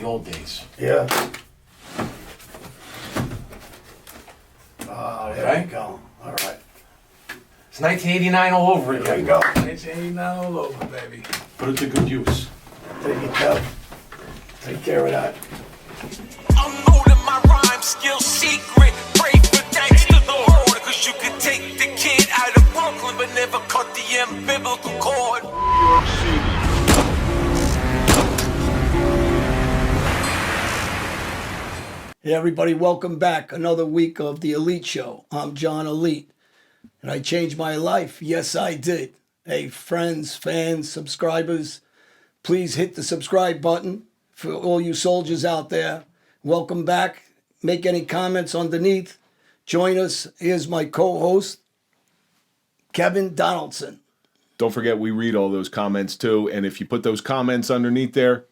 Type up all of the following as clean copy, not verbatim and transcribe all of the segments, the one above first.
the old days. Yeah. There you go. All right. It's 1989 all over There you again. go. 1989 all over, baby. Put it to good use. Take it, Kev. Take care of that. I'm holding my rhyme skill secret. Pray for thanks to the Lord, cause you could take the kid out of Brooklyn, but never cut the umbilical cord. Hey, everybody, welcome back. Another week of the Elite Show. I'm John Alite, and I changed my life. Yes, I did. Hey, friends, fans, subscribers, please hit the subscribe button for all you soldiers out there. Welcome back. Make any comments underneath. Join us. Here's my co-host, Kevin Donaldson. Don't forget, we read all those comments too. And if you put those comments underneath there,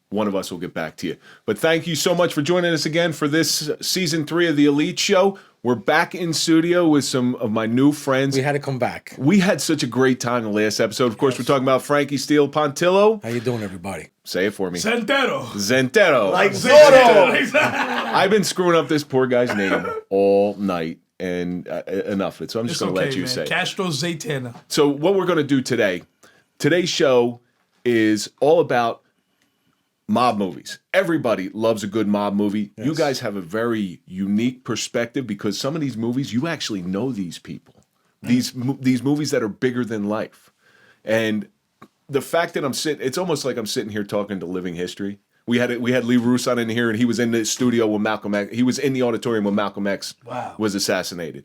one of us will get back to you. But thank you so much for joining us again for this season 3 of the Elite Show. We're back in studio with some of my new friends. We had to come back. We had such a great time the last episode. Of course, we're talking about Frankie Steele Pontillo. How you doing, everybody? Say it for me. Zentero. Like Zorro. I've been screwing up this poor guy's name all night, and enough of it. So I'm just going to let you say it. Kastro Zaytana. So what we're going to do today, today's show is all about mob movies. Everybody loves a good mob movie. Yes. You guys have a very unique perspective because some of these movies, you actually know these people. These movies that are bigger than life. And the fact that it's almost like I'm sitting here talking to living history. We had Lee Rousson in here, and he was in the studio when Malcolm X. He was in the auditorium when Malcolm X was assassinated.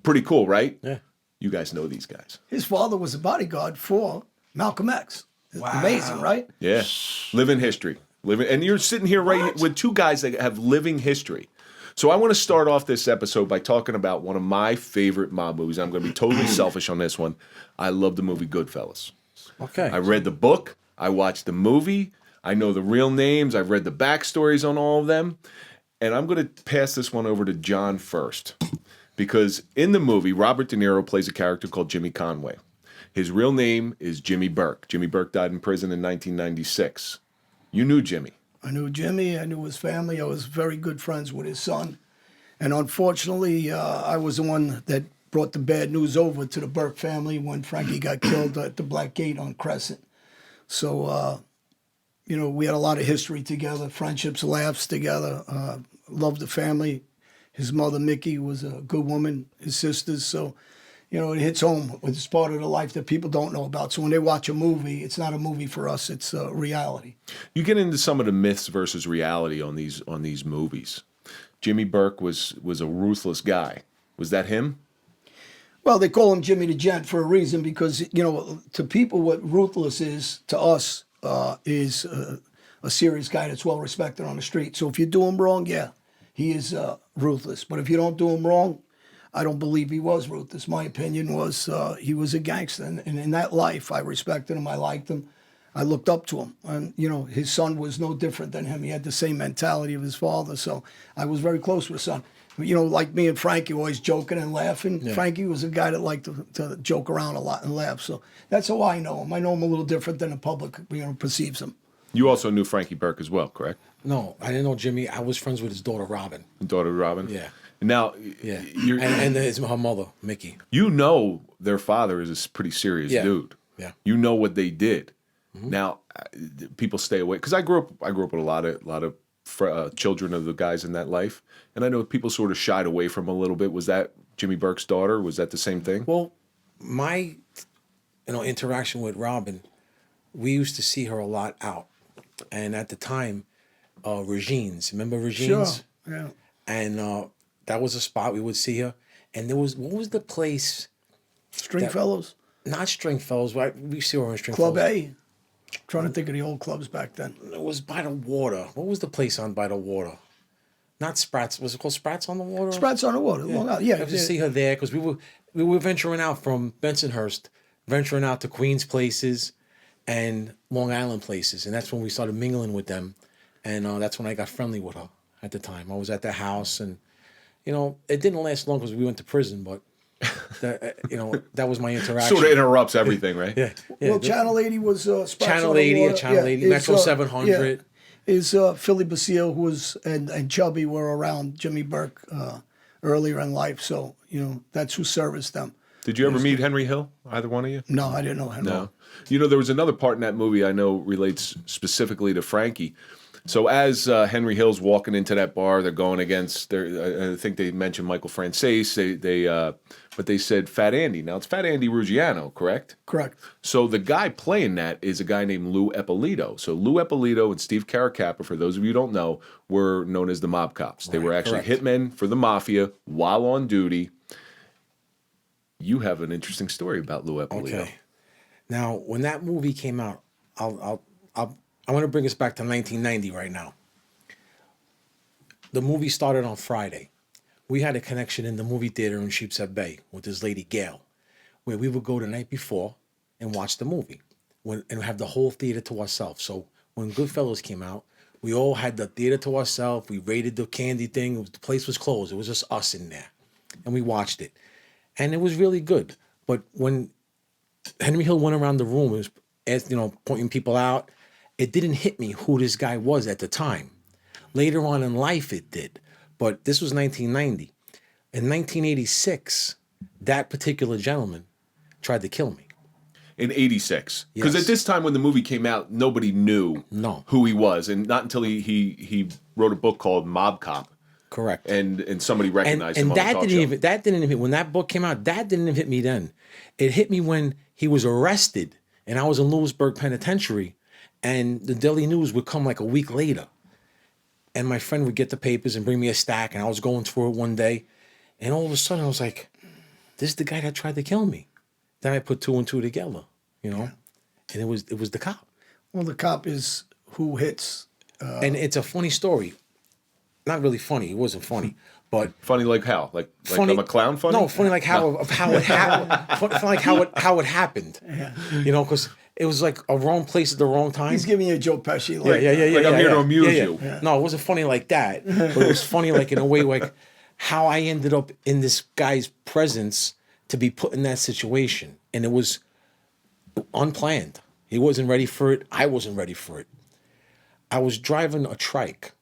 Pretty cool, right? Yeah. You guys know these guys. His father was a bodyguard for Malcolm X. Wow. Amazing, right? Yeah. Living history. And you're sitting here with two guys that have living history. So I want to start off this episode by talking about one of my favorite mob movies. I'm going to be totally selfish on this one. I love the movie Goodfellas. Okay. I read the book. I watched the movie. I know the real names. I've read the backstories on all of them. And I'm going to pass this one over to John first. Because in the movie, Robert De Niro plays a character called Jimmy Conway. His real name is Jimmy Burke. Jimmy Burke died in prison in 1996. You knew Jimmy. I knew Jimmy. I knew his family. I was very good friends with his son. And unfortunately, I was the one that brought the bad news over to the Burke family when Frankie got killed at the Black Gate on Crescent. So, we had a lot of history together, friendships, laughs together. Loved the family. His mother, Mickey, was a good woman, his sisters. So, it hits home. It's part of the life that people don't know about. So when they watch a movie, it's not a movie for us. It's a reality. You get into some of the myths versus reality on these movies. Jimmy Burke was a ruthless guy. Was that him? Well, they call him Jimmy the Gent for a reason because, to people what ruthless is, to us, is a serious guy that's well respected on the street. So if you do him wrong, yeah, he is ruthless. But if you don't do him wrong, I don't believe he was ruthless. My opinion was he was a gangster. And in that life, I respected him. I liked him. I looked up to him. And, his son was no different than him. He had the same mentality of his father. So I was very close with his son. Like me and Frankie, always joking and laughing. Yeah. Frankie was a guy that liked to joke around a lot and laugh. So that's how I know him. I know him a little different than the public perceives him. You also knew Frankie Burke as well, correct? No, I didn't know Jimmy. I was friends with his daughter, Robin. Daughter Robin? Yeah. Now, yeah, and her mother, Mickey. You know their father is a pretty serious dude. Yeah. You know what they did. Mm-hmm. Now, people stay away because I grew up with a lot of children of the guys in that life, and I know people sort of shied away from him a little bit. Was that Jimmy Burke's daughter? Was that the same thing? Well, my interaction with Robin, we used to see her a lot out, and at the time, Regine's. Remember Regine's? Sure. Yeah. And that was a spot we would see her. And what was the place? Stringfellows? Not Stringfellows, right? We see her in Stringfellows. Club A. Trying to think of the old clubs back then. It was by the water. What was the place on by the water? Not Sprat's. Was it called Sprat's on the Water? Sprat's on the Water. Yeah. Long Island. Yeah. I used to see her there because we were venturing out from Bensonhurst, venturing out to Queens places and Long Island places. And that's when we started mingling with them. And that's when I got friendly with her at the time. I was at their house and, it didn't last long because we went to prison, but that was my interaction. Sort of interrupts everything, right? Yeah. Well, Channel 80 was Sprat's Channel on the 80, Water. Channel 80, Metro 700. is Philly Basile, and Chubby were around Jimmy Burke earlier in life. So, that's who serviced them. Did you ever meet Henry Hill? Either one of you? No, I didn't know Henry. No. There was another part in that movie I know relates specifically to Frankie. So as Henry Hill's walking into that bar, they're going against. I think they mentioned Michael Franzese. But they said Fat Andy. Now it's Fat Andy Ruggiano, correct? Correct. So the guy playing that is a guy named Lou Eppolito. So Lou Eppolito and Steve Caracappa, for those of you who don't know, were known as the mob cops. They were actually hitmen for the mafia while on duty. You have an interesting story about Lou Eppolito. Okay. Now, when that movie came out, I want to bring us back to 1990 right now. The movie started on Friday. We had a connection in the movie theater in Sheepshead Bay with this lady, Gail, where we would go the night before and watch the movie and have the whole theater to ourselves. So when Goodfellas came out, we all had the theater to ourselves. We raided the candy thing. The place was closed. It was just us in there. And we watched it. And it was really good. But when Henry Hill went around the room, it was, pointing people out, it didn't hit me who this guy was at the time. Later on in life, it did. But this was 1990. In 1986, that particular gentleman tried to kill me. In 86. Because Yes. at this time when the movie came out, nobody knew who he was. And not until he wrote a book called Mob Cop. Correct. And somebody recognized him and on the talk show. that didn't even, when that book came out, that didn't even hit me then. It hit me when he was arrested and I was in Lewisburg Penitentiary and the Daily News would come like a week later. And my friend would get the papers and bring me a stack and I was going through it one day. And all of a sudden I was like, this is the guy that tried to kill me. Then I put two and two together, and it was the cop. Well, the cop is who hits. And it's a funny story. Not really funny. It wasn't funny, but Funny like how? Like funny. I'm a clown funny? No, funny like how it happened. Funny like how it happened. Yeah. Because it was like a wrong place at the wrong time. He's giving you a Joe Pesci. yeah. Like I'm here to amuse you. Yeah. No, it wasn't funny like that. But it was funny like in a way like how I ended up in this guy's presence to be put in that situation. And it was unplanned. He wasn't ready for it. I wasn't ready for it. I was driving a trike,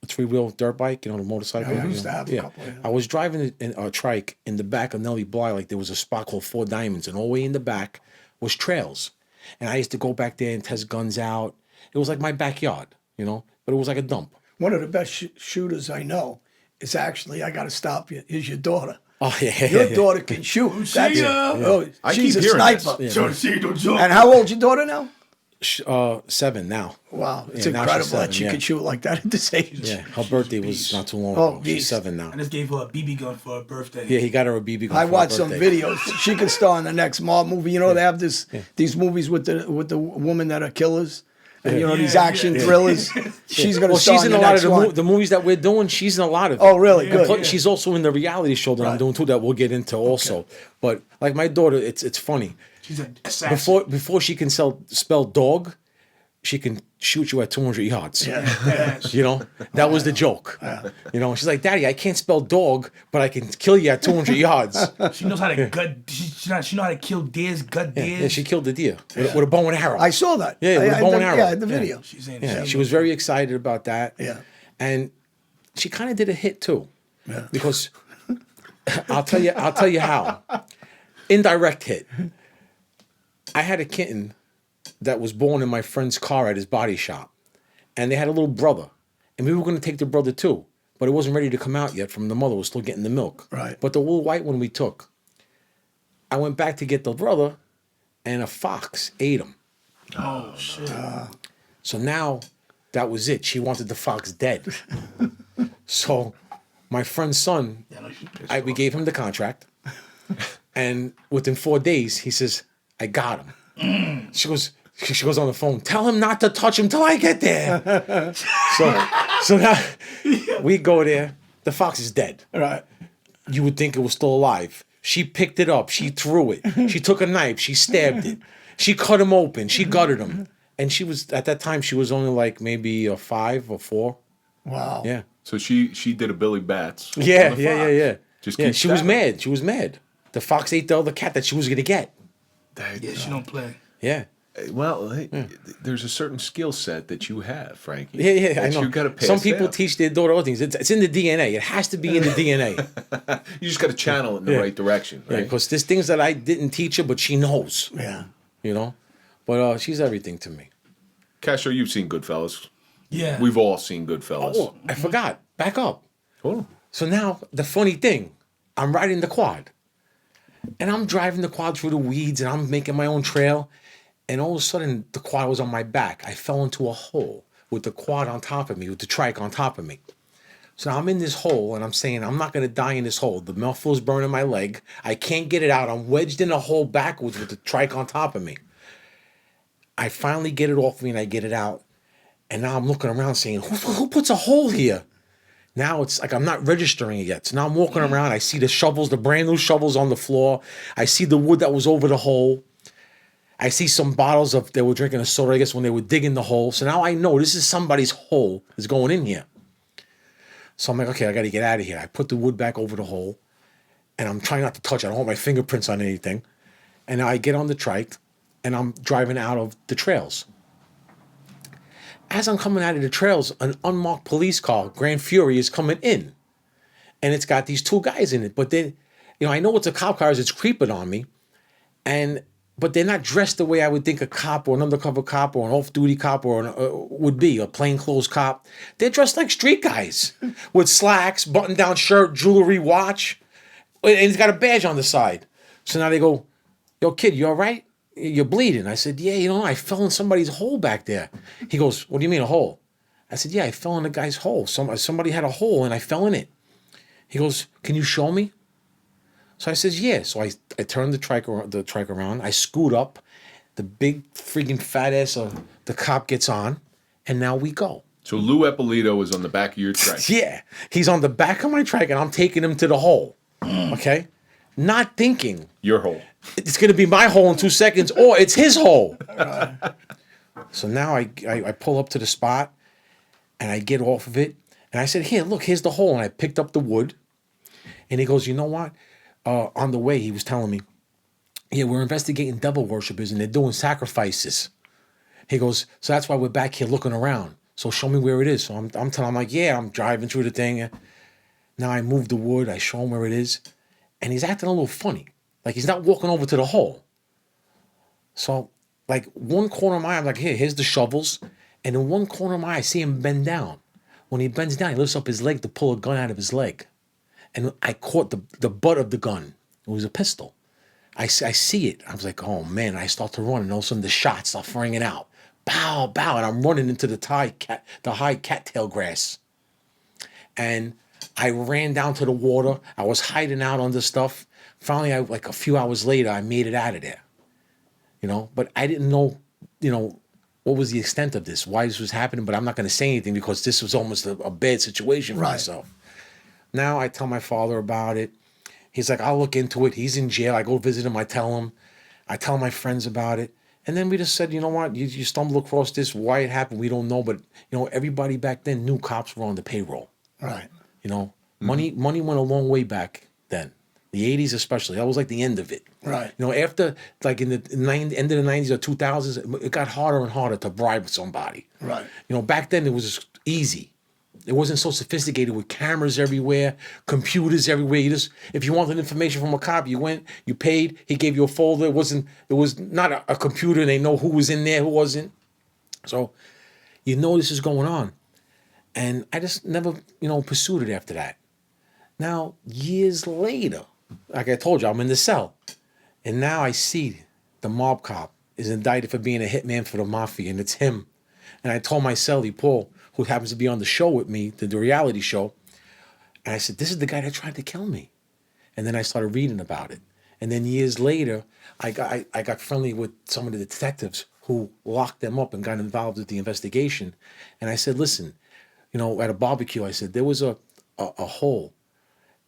a three-wheel dirt bike, the motorcycle. Yeah, I used to have a couple, yeah. I was driving a trike in the back of Nellie Bly, like there was a spot called Four Diamonds, and all the way in the back was trails. And I used to go back there and test guns out. It was like my backyard, but it was like a dump. One of the best shooters I know is actually, I got to stop you, is your daughter. Oh, yeah. Your daughter can shoot. That's, I she's keep a hearing sniper. this. And how old's your daughter now? 7 now. Wow, it's Yeah, now she's incredible 7, that she yeah. can shoot like that at this age. Yeah, her birthday was not too long Oh, ago. She's beast. 7 now. I just gave her a BB gun for her birthday. Yeah, he got her a BB gun. I for her watched some birthday. videos. She could star in the next mob movie. They have these movies with the women that are killers, and these action thrillers. She's gonna Well, star she's in in the a lot next of one. the movies that we're doing. She's in a lot of it. Oh, really? Good. Plus, she's also in the reality show that I'm doing too. That we'll get into also. But like my daughter, it's funny. She's an assassin. Before she can spell dog, she can shoot you at 200 yards. Yeah. That was the joke. She's like, Daddy, I can't spell dog, but I can kill you at 200 yards. She knows how to gut. She knows how to kill deers, gut deers. Yeah, she killed the deer with a bow and arrow. I saw that. Yeah, with a bow and arrow. Yeah, the video. She's in. Yeah, she was very excited about that. Yeah. And she kind of did a hit too. Yeah. Because I'll tell you how. Indirect hit. I had a kitten that was born in my friend's car at his body shop. And they had a little brother. And we were going to take the brother too. But it wasn't ready to come out yet from the mother. It was still getting the milk. Right. But the little white one we took. I went back to get the brother, and a fox ate him. Oh shit! So now that was it. She wanted the fox dead. So my friend's son, we gave him the contract. And within 4 days, he says, I got him. She goes on the phone, tell him not to touch him till I get there. So now we go there. The fox is dead. Right. You would think it was still alive. She picked it up. She threw it. She took a knife. She stabbed it. She cut him open. She gutted him. And she was, at that time, she was only like maybe a 5 or 4. Wow. Yeah. So she did a Billy Bats. Yeah. on the fox. Just keep she was stabbing. mad. She was mad. The fox ate the other cat that she was going to get. Yeah, she don't play. Yeah. Well, hey, there's a certain skill set that you have, Frankie. Yeah, I that know. You got to pass Some people down. teach their daughter other things. It's in the DNA. It has to be in the DNA. You just got to channel it in the Yeah. right direction, Yeah, right? because there's things that I didn't teach her, but she knows. Yeah. You know, but she's everything to me. Castro, you've seen Goodfellas. Yeah. We've all seen Goodfellas. Oh, I forgot. Back up. Hold on. So now the funny thing, I'm riding the quad, and I'm driving the quad through the weeds, and I'm making my own trail, and all of a sudden the quad was on my back. I fell into a hole with the quad on top of me, with the trike on top of me. So now I'm in this hole, and I'm saying I'm not going to die in this hole. The mouthful's burning my leg. I can't get it out. I'm wedged in a hole backwards with the trike on top of me. I finally get it off me, and I get it out, and now I'm looking around saying, who puts a hole here? Now it's like I'm not registering it yet. So now I'm walking around. I see the shovels, the brand new shovels on the floor. I see the wood that was over the hole. I see some bottles of, they were drinking a soda, I guess, when they were digging the hole. So now I know this is somebody's hole that's going in here. So I'm like, okay, I got to get out of here. I put the wood back over the hole, and I'm trying not to touch it. I don't want my fingerprints on anything. And now I get on the trike, and I'm driving out of the trails. As I'm coming out of the trails, an unmarked police car, Grand Fury, is coming in. And it's got these two guys in it. But they, I know it's a cop car, it's creeping on me. But they're not dressed the way I would think a cop or an undercover cop or an off-duty cop or would be, a plainclothes cop. They're dressed like street guys with slacks, button-down shirt, jewelry, watch. And he's got a badge on the side. So now they go, yo, kid, you all right? You're bleeding. I said, yeah, I fell in somebody's hole back there. He goes, what do you mean a hole? I said, yeah, I fell in a guy's hole. Somebody had a hole and I fell in it. He goes, can you show me? So I says, yeah. So I turned the trike around. I scoot up. The big freaking fat ass of the cop gets on, and now we go. So Lou Eppolito is on the back of your trike. Yeah. He's on the back of my trike, and I'm taking him to the hole. Okay? Not thinking Your hole. it's going to be my hole in 2 seconds, or it's his hole. So now I pull up to the spot, and I get off of it, and I said, here, look, here's the hole. And I picked up the wood, and he goes, you know what? On the way, he was telling me, yeah, we're investigating devil worshippers, and they're doing sacrifices. He goes, so that's why we're back here looking around. So show me where it is. So I'm telling him, like, yeah, I'm driving through the thing. Now I move the wood. I show him where it is. And he's acting a little funny. Like he's not walking over to the hole. So like one corner of my eye, I'm like, here's the shovels. And in one corner of my eye, I see him bend down. When he bends down, he lifts up his leg to pull a gun out of his leg. And I caught the butt of the gun. It was a pistol. I see it. I was like, oh man. I start to run, and all of a sudden the shots start ringing out. Bow, bow. And I'm running into the high cattail grass. And I ran down to the water. I was hiding out under stuff. Finally, like a few hours later, I made it out of there. But I didn't know, what was the extent of this, why this was happening. But I'm not going to say anything because this was almost a bad situation for myself. Now I tell my father about it. He's like, I'll look into it. He's in jail. I go visit him. I tell him. I tell my friends about it. And then we just said, you know what? You stumble across this. Why it happened, we don't know. But, everybody back then knew cops were on the payroll. Right. Money went a long way back then. The 80s especially. That was like the end of it. Right. After, like in the end of the 90s or 2000s, it got harder and harder to bribe somebody. Right. Back then it was easy. It wasn't so sophisticated with cameras everywhere, computers everywhere. If you wanted information from a cop, you went, you paid, he gave you a folder. It was not a computer. They know who was in there, who wasn't. So, this is going on. And I just never, pursued it after that. Now, years later, like I told you, I'm in the cell. And now I see the mob cop is indicted for being a hitman for the mafia, and it's him. And I told my cellie, Paul, who happens to be on the show with me, the reality show, and I said, this is the guy that tried to kill me. And then I started reading about it. And then years later, I got friendly with some of the detectives who locked them up and got involved with the investigation. And I said, listen, at a barbecue, I said, there was a hole.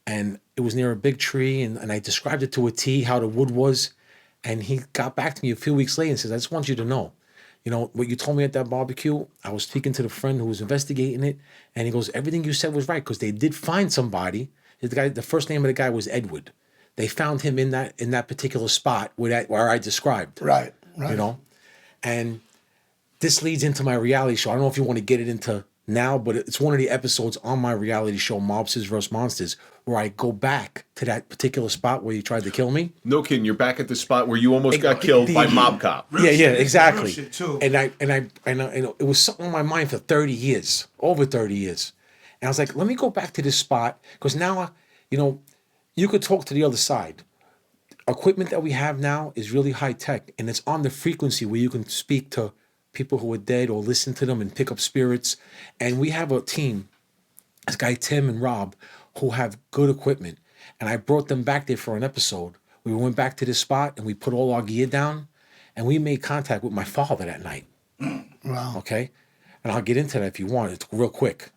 And it was near a big tree, and I described it to a T, how the wood was. And he got back to me a few weeks later and says, I just want you to know, what you told me at that barbecue, I was speaking to the friend who was investigating it, and he goes, everything you said was right, because they did find somebody. The first name of the guy was Edward. They found him in that particular spot where I described. Right. Right. And this leads into my reality show. I don't know if you want to get it into now, but it's one of the episodes on my reality show, Mobsters vs. Monsters, where I go back to that particular spot where you tried to kill me. No kidding. You're back at the spot where you almost got killed by mob cop. Yeah, exactly. Real shit, too. And it was something on my mind for 30 years, over 30 years. And I was like, let me go back to this spot because now, you could talk to the other side. Equipment that we have now is really high tech, and it's on the frequency where you can speak to people who are dead or listen to them and pick up spirits. And we have a team, this guy Tim and Rob, who have good equipment. And I brought them back there for an episode. We went back to this spot and we put all our gear down and we made contact with my father that night. Wow. Okay? And I'll get into that if you want. It's real quick.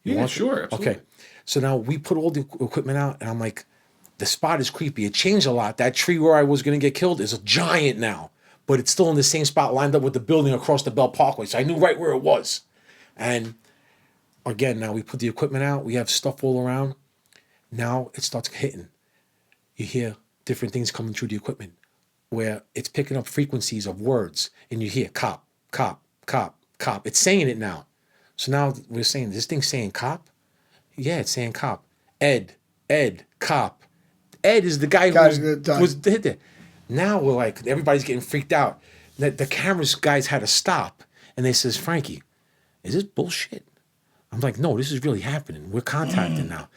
You Yeah, want sure. to? Absolutely. Okay. So now we put all the equipment out and I'm like, the spot is creepy. It changed a lot. That tree where I was going to get killed is a giant now, but it's still in the same spot lined up with the building across the Bell Parkway. So I knew right where it was. And again, now we put the equipment out. We have stuff all around. Now it starts hitting. You hear different things coming through the equipment where it's picking up frequencies of words and you hear cop, cop, cop, cop. It's saying it now. So now we're saying, this thing's saying cop? Yeah, it's saying cop. Ed, cop. Ed is the guy who was hit there. Now we're like, everybody's getting freaked out. The cameras guys had to stop. And they says, Frankie, is this bullshit? I'm like, no, this is really happening. We're contacting now.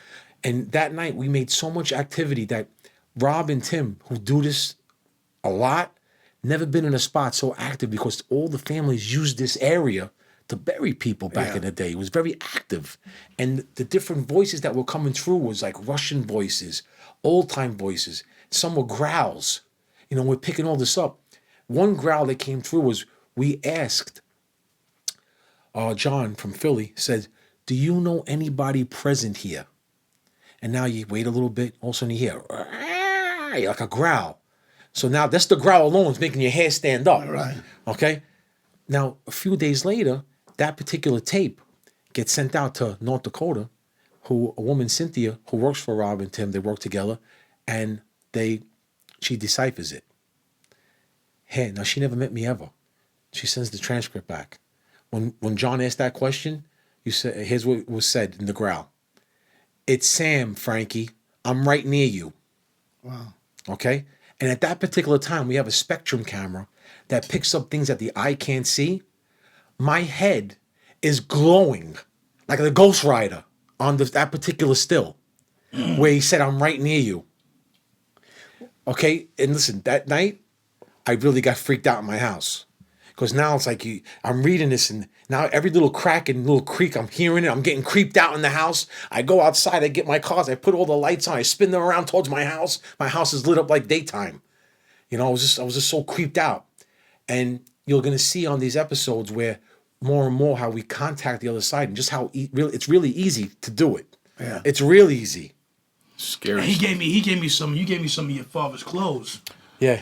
And that night we made so much activity that Rob and Tim, who do this a lot, never been in a spot so active because all the families used this area to bury people back in the day. It was very active. And the different voices that were coming through was like Russian voices, old-time voices. Some were growls. We're picking all this up. One growl that came through was, we asked, John from Philly said, do you know anybody present here? And now you wait a little bit, all of a sudden you hear, like a growl. So now that's the growl alone is making your hair stand up. Right. Okay? Now, a few days later, that particular tape gets sent out to North Dakota, a woman, Cynthia, who works for Rob and Tim, they work together, and she deciphers it. Hey, now she never met me ever. She sends the transcript back. When John asked that question, here's what was said in the growl. It's Sam, Frankie. I'm right near you. Wow. Okay? And at that particular time, we have a spectrum camera that picks up things that the eye can't see. My head is glowing like the Ghost Rider on that particular still where he said, I'm right near you. Okay? And listen, that night, I really got freaked out in my house. Because now it's like I'm reading this and now every little crack and little creak, I'm hearing it. I'm getting creeped out in the house. I go outside, I get my cars, I put all the lights on, I spin them around towards my house. My house is lit up like daytime. I was just so creeped out. And you're going to see on these episodes where more and more how we contact the other side and just how it's really easy to do it. Yeah. It's real easy. Scary. He gave me some. You gave me some of your father's clothes. Yeah.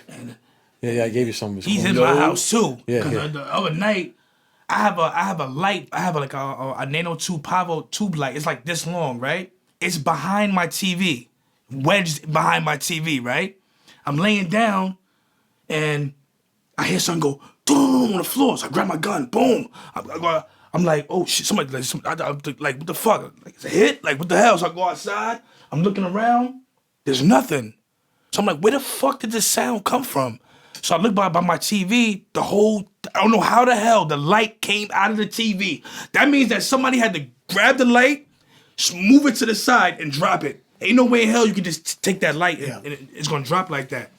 Yeah, I gave you some. He's in my house too. Yeah, Because the other night, I have a light. I have like a Nano 2 Pavo tube light. It's like this long, right? It's behind my TV, wedged behind my TV, right? I'm laying down, and I hear something go boom on the floor. So I grab my gun, boom. I'm like, oh shit! Somebody like what the fuck? Like it's a hit? Like what the hell? So I go outside. I'm looking around. There's nothing. So I'm like, where the fuck did this sound come from? So I look by my TV, I don't know how the hell the light came out of the TV. That means that somebody had to grab the light, move it to the side, and drop it. Ain't no way in hell you can just take that light and it's gonna drop like that.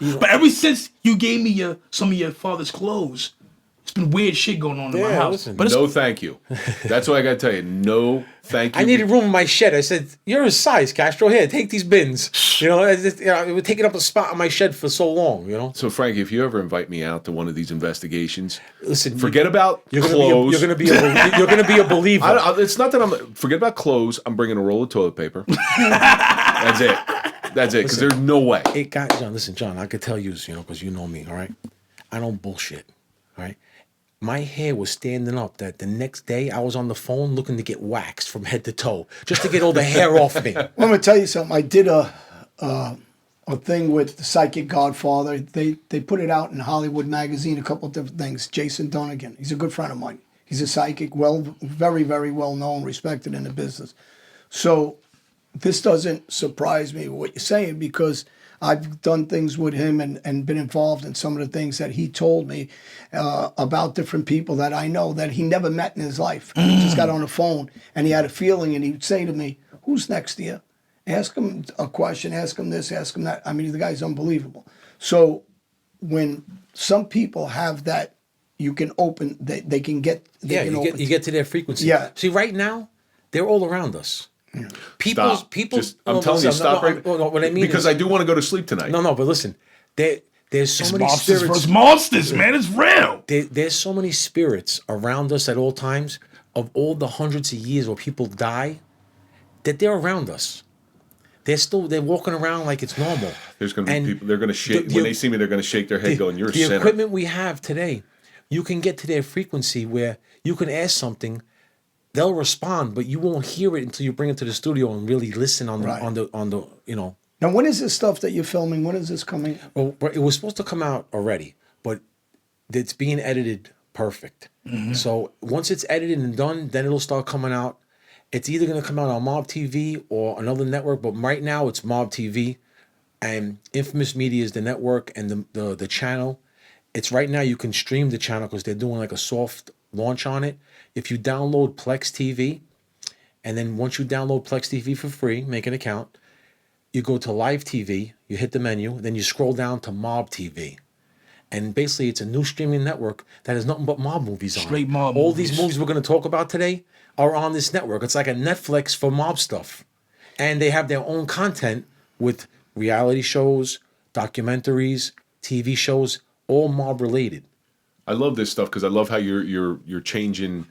But ever since you gave me some of your father's clothes, it's been weird shit going on in my house. Listen. But No, thank you. That's what I got to tell you. No, thank you. I needed room in my shed. I said, "You're his size, Kastro. Here, take these bins." It was taking up a spot in my shed for so long. So, Frankie, if you ever invite me out to one of these investigations, Listen, forget about you're clothes. You're gonna be a believer. It's not that forget about clothes. I'm bringing a roll of toilet paper. That's it. Because there's no way. John. Listen, John. I could tell you, because you know me. All right, I don't bullshit. All right. My hair was standing up that the next day I was on the phone looking to get waxed from head to toe just to get all the hair off me. Well, I'm gonna tell you something. I did a thing with the psychic Godfather. They put it out in Hollywood Magazine, a couple of different things. Jason Dunnigan, he's a good friend of mine. He's a psychic, very, very well known, respected in the business. So this doesn't surprise me what you're saying, because I've done things with him and been involved in some of the things that he told me about different people that I know that he never met in his life. He just got on the phone and he had a feeling, and he'd say to me, "Who's next to you? Ask him a question, ask him this, ask him that." I mean, the guy's unbelievable. So when some people have that, you can open, they can get, you get to their frequency. Yeah. See, right now, they're all around us. People. I'm telling you, stop right. What I mean because is, I do want to go to sleep tonight. No, but listen, there's so many Mobsters spirits. versus Mobsters, man. It's real. There's so many spirits around us at all times, of all the hundreds of years where people die, that they're around us. They're walking around like it's normal. There's going to be And people. They're going to shake when they see me. They're going to shake their head, going, "You're a the sinner." equipment we have today, you can get to their frequency where you can ask something, they'll respond, but you won't hear it until you bring it to the studio and really listen on the Right. on the you know. Now, when is this stuff that you're filming? When is this coming? Well, it was supposed to come out already, but it's being edited perfect. So once it's edited and done, then it'll start coming out. It's either going to come out on Mob TV or another network, but right now it's Mob TV, and Infamous Media is the network and the channel. It's right now you can stream the channel because they're doing like a soft launch on it. If you download Plex TV, and then once you download Plex TV for free, make an account, you go to Live TV, you hit the menu, then you scroll down to Mob TV. And basically it's a new streaming network that has nothing but mob movies on it. Straight mob All movies. these movies we're going to talk about today are on this network. It's like a Netflix for mob stuff. And they have their own content with reality shows, documentaries, TV shows, all mob related. I love this stuff because I love how you're changing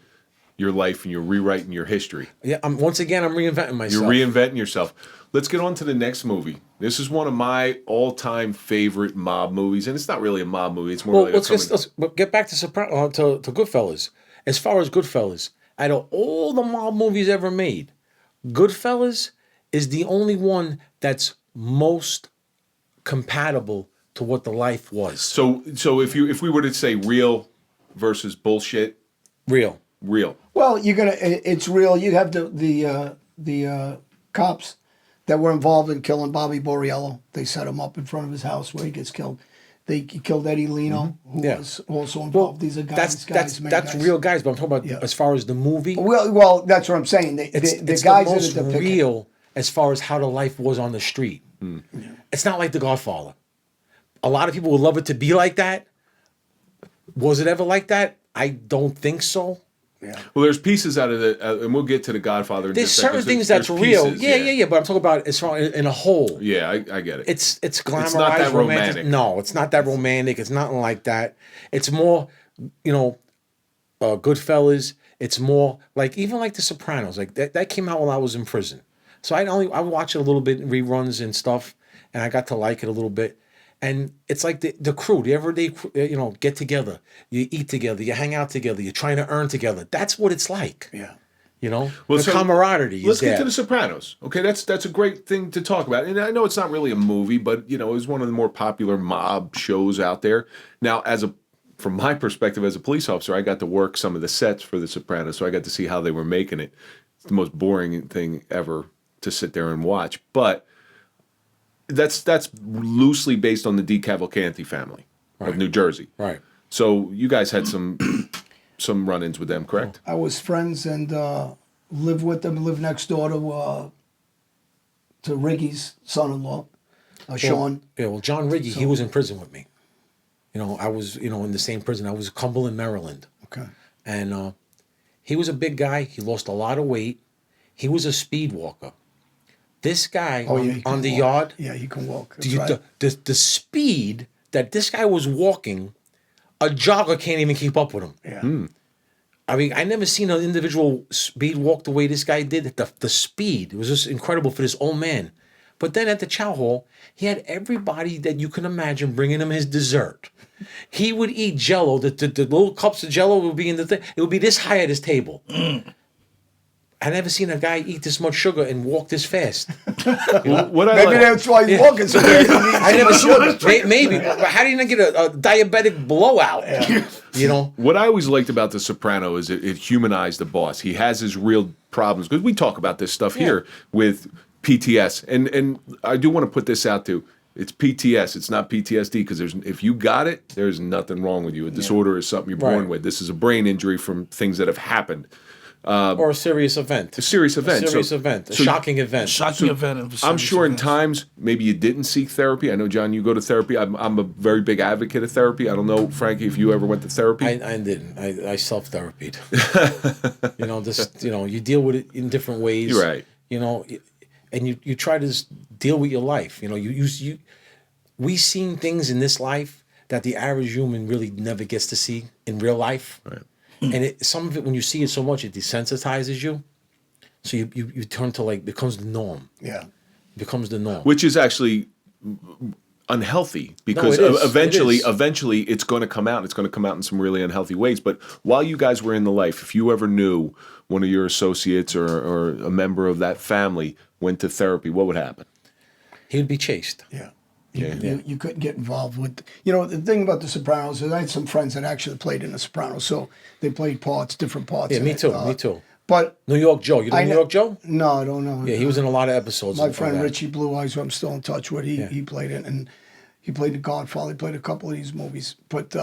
your life and you're rewriting your history. Yeah, once again, I'm reinventing myself. You're reinventing yourself. Let's get on to the next movie. This is one of my all-time favorite mob movies, and it's not really a mob movie. It's more Well, like let's get back to to Goodfellas. As far as Goodfellas, out of all the mob movies ever made, Goodfellas is the only one that's most compatible to what the life was. So if we were to say real versus bullshit, Real. Well, it's real. You have the cops that were involved in killing Bobby Borriello. They set him up in front of his house where he gets killed. They killed Eddie Leno, who was also involved. These are guys. That's real guys, but I'm talking about as far as the movie. Well, that's what I'm saying. It's the the guys most that are depicted. real as far as how the life was on the street. It's not like The Godfather. A lot of people would love it to be like that. Was it ever like that? I don't think so. Yeah. well, there's pieces out of the, and we'll get to the Godfather. In There's just a second. certain things There's that's real. pieces, Yeah. But I'm talking about as far in a whole. Yeah, I get it. It's glamorized. It's not that romantic. No, it's not that romantic. It's nothing like that. It's more, Goodfellas. It's more like even like The Sopranos. Like that came out while I was in prison, so I watched it a little bit in reruns and stuff, and I got to like it a little bit. And it's like the crew, the everyday, get together, you eat together, you hang out together, you're trying to earn together. That's what it's like. Yeah. Well, the so camaraderie. Let's is get there. to The Sopranos. Okay, that's a great thing to talk about. And I know it's not really a movie, but it was one of the more popular mob shows out there. Now, from my perspective as a police officer, I got to work some of the sets for The Sopranos, so I got to see how they were making it. It's the most boring thing ever to sit there and watch, but that's loosely based on the DeCavalcanti family of New Jersey. Right. So you guys had some run-ins with them, correct? I was friends and lived with them. Lived next door to Riggy's son-in-law, Sean. Well, John Riggy, he was in prison with me. I was, in the same prison. I was in Cumberland, Maryland. Okay. And he was a big guy. He lost a lot of weight. He was a speed walker. This guy on the yard. Yeah, he can walk. That's right. The speed that this guy was walking, a jogger can't even keep up with him. Yeah. I mean, I never seen an individual speed walk the way this guy did. The speed, it was just incredible for this old man. But then at the chow hall, he had everybody that you can imagine bringing him his dessert. He would eat Jell-O. The little cups of Jell-O would be in the thing. It would be this high at his table. I never seen a guy eat this much sugar and walk this fast. What I Maybe like, that's why he's walking so fast. I never seen. Maybe. How do you not get a diabetic blowout? You know. what I always liked about The Soprano is it humanized the boss. He has his real problems because we talk about this stuff here with PTS, and I do want to put this out too. It's PTS. It's not PTSD because if you got it, there's nothing wrong with you. A disorder is something you're born with. This is a brain injury from things that have happened. Or a serious event. A serious event. A shocking event. Shocking event. Of a I'm serious sure in event. times maybe you didn't seek therapy. I know, John, you go to therapy. I'm a very big advocate of therapy. I don't know, Frankie, if you ever went to therapy. I didn't. I self-therapied. You deal with it in different ways. You're right. And you try to just deal with your life. We seen things in this life that the average human really never gets to see in real life. Right. And some of it, when you see it so much, it desensitizes you. So you turn to becomes the norm. Yeah. Becomes the norm. Which is actually unhealthy because it is. eventually it's going to come out. It's going to come out in some really unhealthy ways. But while you guys were in the life, if you ever knew one of your associates or a member of that family went to therapy, what would happen? He would be chased. Yeah. You couldn't get involved with, the thing about The Sopranos is I had some friends that actually played in The Sopranos, so they played different parts. Yeah, in me it. too. Me too. But New York Joe. You know New York Joe? No, I don't know. Yeah, he was in a lot of episodes. My of friend that. Richie Blue Eyes, who I'm still in touch with, he played in, and he played the Godfather. He played a couple of these movies. But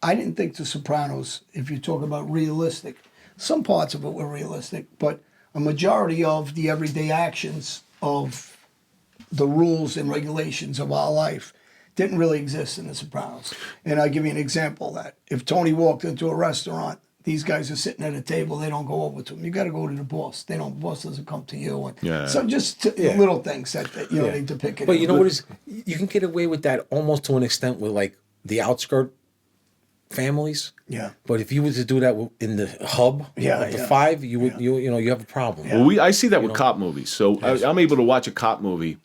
I didn't think The Sopranos, if you talk about realistic, some parts of it were realistic, but a majority of the everyday actions of the rules and regulations of our life didn't really exist in The Sopranos. And I'll give you an example of that. If Tony walked into a restaurant, these guys are sitting at a table, they don't go over to him. You got to go to the boss. The boss doesn't come to you. And so just little things that they depict. But you know what is, you can get away with that almost to an extent with the outskirt families. Yeah. But if you were to do that in the hub of the five, you would you have a problem. Well, I see that with cop movies. So I'm able to watch a cop movie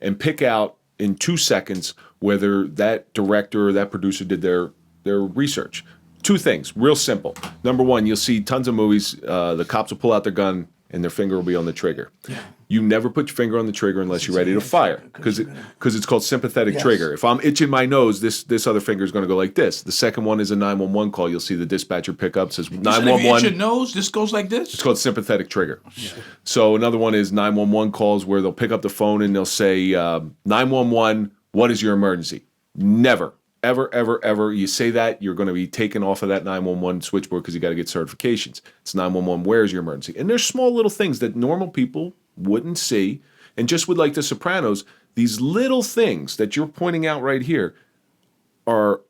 and pick out in 2 seconds whether that director or that producer did their research. 2 things, real simple. Number one, you'll see tons of movies, the cops will pull out their gun and their finger will be on the trigger. Yeah. You never put your finger on the trigger unless you're ready to fire, because it's called sympathetic trigger. If I'm itching my nose, this other finger is going to go like this. The second one is a 911 call. You'll see the dispatcher pick up, says 911. If you itch your nose, this goes like this? It's called sympathetic trigger. Yeah. So another one is 911 calls where they'll pick up the phone and they'll say, 911, what is your emergency? Never, ever, ever, ever. You say that, you're going to be taken off of that 911 switchboard because you got to get certifications. It's 911, where's your emergency? And there's small little things that normal people wouldn't see. And just with The Sopranos, these little things that you're pointing out right here are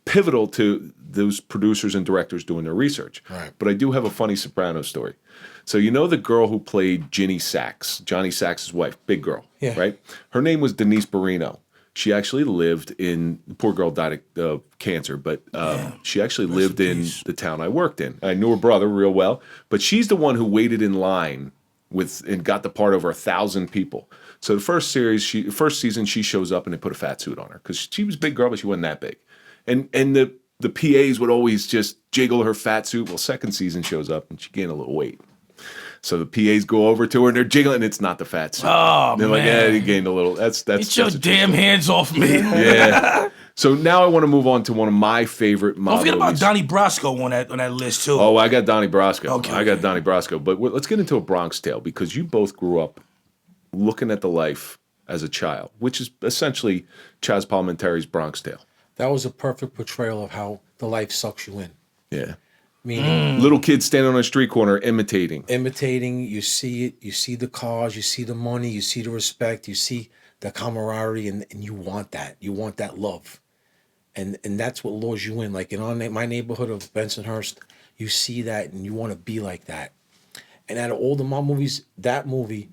pivotal to those producers and directors doing their research. Right. But I do have a funny Sopranos story. So the girl who played Ginny Sacks, Johnny Sacks' wife, big girl, right? Her name was Denise Barrino. She actually lived in, the poor girl died of cancer, but she actually lived in the town I worked in. I knew her brother real well, but she's the one who waited in line and got the part over 1,000 people. So the first season, she shows up and they put a fat suit on her because she was a big girl, but she wasn't that big. And the PAs would always just jiggle her fat suit. Well, second season shows up and she gained a little weight. So the PAs go over to her and they're jiggling, and it's not the fat suit. Oh, they're like, yeah, he gained a little. That's Get your damn hands off me. Yeah. So now I want to move on to one of my favorite mob Don't forget about movies. Donnie Brasco on that list too. Oh, I got Donnie Brasco. Okay. I got Donnie Brasco. But let's get into A Bronx Tale, because you both grew up looking at the life as a child, which is essentially Chaz Palminteri's Bronx Tale. That was a perfect portrayal of how the life sucks you in. Yeah. Meaning, Little kids standing on a street corner imitating. you see it, you see the cars, you see the money, you see the respect, you see the camaraderie, and you want that. You want that love. And that's what lures you in. Like in my neighborhood of Bensonhurst, you see that and you want to be like that. And out of all the mob movies, that movie,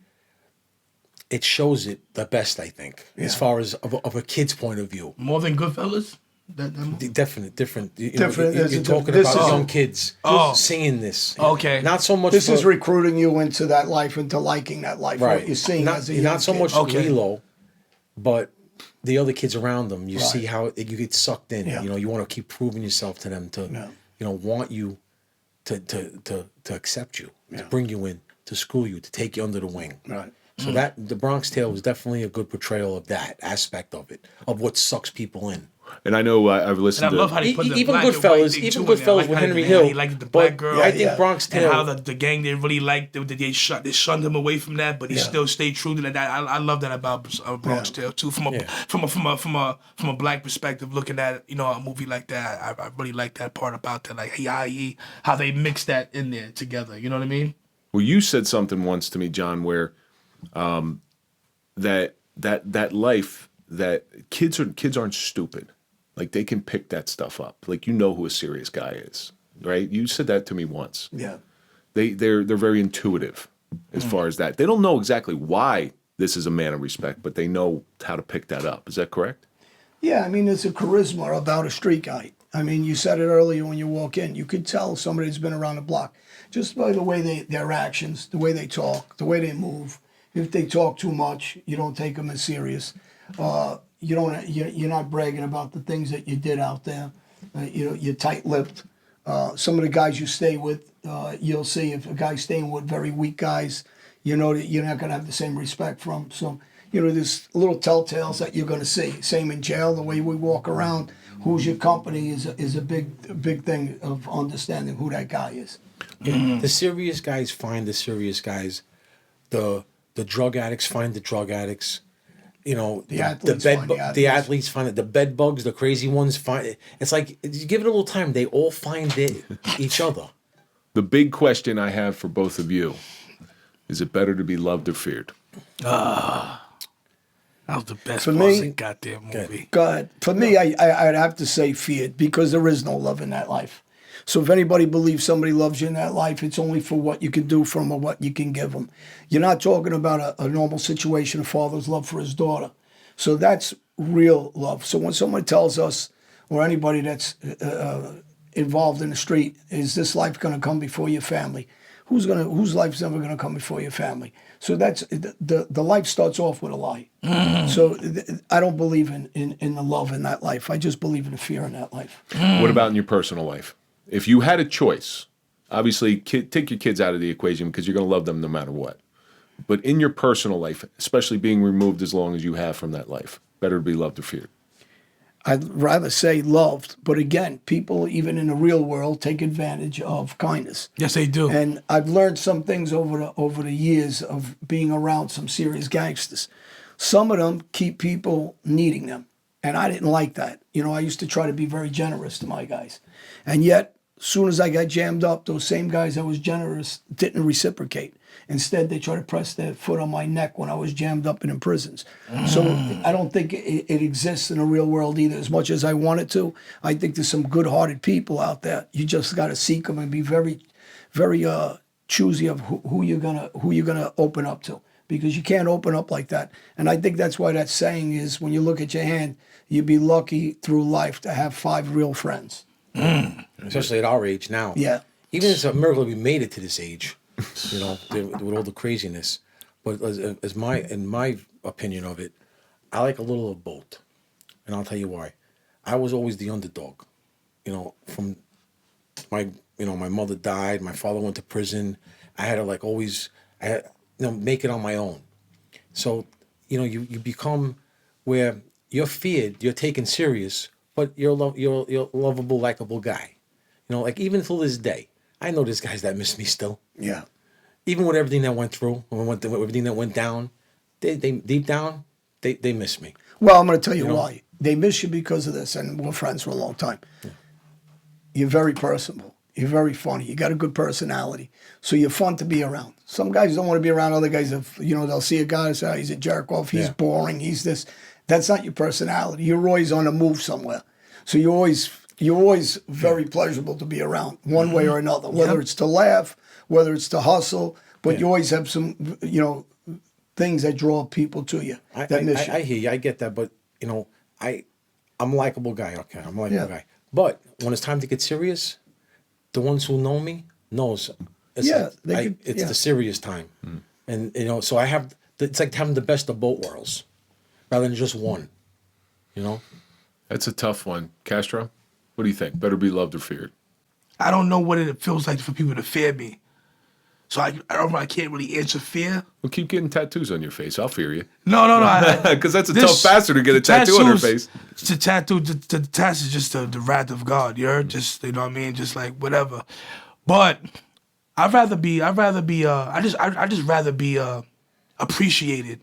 it shows it the best, I think, as far as of a kid's point of view. More than Goodfellas? Different. Different. You're talking This about is- young kids singing this. Okay. Not so much. This is recruiting you into that life, into liking that life. right. What you're seeing not, as a young not so kid. much Okay. Lilo, but the other kids around them. You Right. see how you get sucked in. Yeah. You want to keep proving yourself to them to, Yeah. want you to accept you, to bring you in, to school you, to take you under the wing. Right. So that the Bronx Tale was definitely a good portrayal of that aspect of it, of what sucks people in. And I know I've And listened I to love how they put the Even black and Goodfellas, white thing even too in there. I Goodfellas like with how Henry he Hill. liked the But black girl. I think Bronx Tale. And how the gang didn't really like they shunned him away from that, but he still stayed true to that. I love that about Bronx Tale too. From a black perspective, looking at a movie like that, I really like that part about that. Like how they mix that in there together. You know what I mean? Well, you said something once to me, John, where that life that kids aren't stupid. Like they can pick that stuff up. Like who a serious guy is, right? You said that to me once. Yeah. They're very intuitive as far as that. They don't know exactly why this is a man of respect, but they know how to pick that up. Is that correct? Yeah, I mean, there's a charisma about a street guy. I mean, you said it earlier when you walk in. You could tell somebody that's been around the block just by the way their actions, the way they talk, the way they move. If they talk too much, you don't take them as serious. You're not bragging about the things that you did out there. You're tight-lipped. Some of the guys you stay with, you'll see if a guy's staying with very weak guys, you know that you're not going to have the same respect from. So, there's little telltales that you're going to see. Same in jail, the way we walk around. Who's your company is a big thing of understanding who that guy is. The serious guys find the serious guys. The drug addicts find the drug addicts. The athletes find it. The bed bugs, the crazy ones find it. It's like you give it a little time, they all find each other. The big question I have for both of you is: it better to be loved or feared? That was the best For part me- in goddamn movie. Go ahead. For me, I'd have to say feared because there is no love in that life. So if anybody believes somebody loves you in that life, it's only for what you can do for them or what you can give them. You're not talking about a normal situation, a father's love for his daughter. So that's real love. So when someone tells us, or anybody that's involved in the street, is this life going to come before your family? Whose life's never going to come before your family? So that's the life starts off with a lie. So I don't believe in the love in that life. I just believe in the fear in that life. What about in your personal life? If you had a choice, obviously take your kids out of the equation because you're going to love them no matter what. But in your personal life, especially being removed as long as you have from that life, better to be loved or feared? I'd rather say loved, but again, people even in the real world take advantage of kindness. Yes, they do. And I've learned some things over the years of being around some serious gangsters. Some of them keep people needing them, and I didn't like that. I used to try to be very generous to my guys, and yet, as soon as I got jammed up, those same guys that was generous didn't reciprocate. Instead, they try to press their foot on my neck when I was jammed up and in prisons. So I don't think it exists in the real world either. As much as I want it to, I think there's some good-hearted people out there. You just got to seek them and be very, very choosy of who you're gonna open up to, because you can't open up like that. And I think that's why that saying is, when you look at your hand, you'd be lucky through life to have 5 real friends. Especially at our age now. Yeah. Even it's a miracle we made it to this age, with all the craziness. But in my opinion of it, I like a little of both, and I'll tell you why. I was always the underdog. From my mother died, my father went to prison. I had to make it on my own. So you become where you're feared, you're taken serious, but you're a lovable, likable guy. Like even till this day, I know there's guys that miss me still. Yeah. Even with everything that went through, everything that went down, they deep down, they miss me. Well, I'm going to tell you why. They miss you because of this, and we're friends for a long time. Yeah. You're very personable. You're very funny. You got a good personality. So you're fun to be around. Some guys don't want to be around other guys. They'll see a guy and say, he's a jerk off, he's boring, he's this. That's not your personality. You're always on the move somewhere. So you're always very pleasurable to be around, one way or another, whether it's to laugh, whether it's to hustle, but you always have some, things that draw people to you. I hear you. I get that, but I'm a likable guy. Okay, I'm a likable guy. But when it's time to get serious, the ones who know me knows. It's the serious time, and so I have. It's like having the best of both worlds, rather than just one. That's a tough one, Kastro. What do you think? Better be loved or feared? I don't know what it feels like for people to fear me. So I can't really answer fear. Well, keep getting tattoos on your face. I'll fear you. No. Because that's a tough bastard to get a tattoo on her face. The tattoo is just the wrath of God. You heard? Just, you know what I mean? Just like whatever. But I'd rather be appreciated.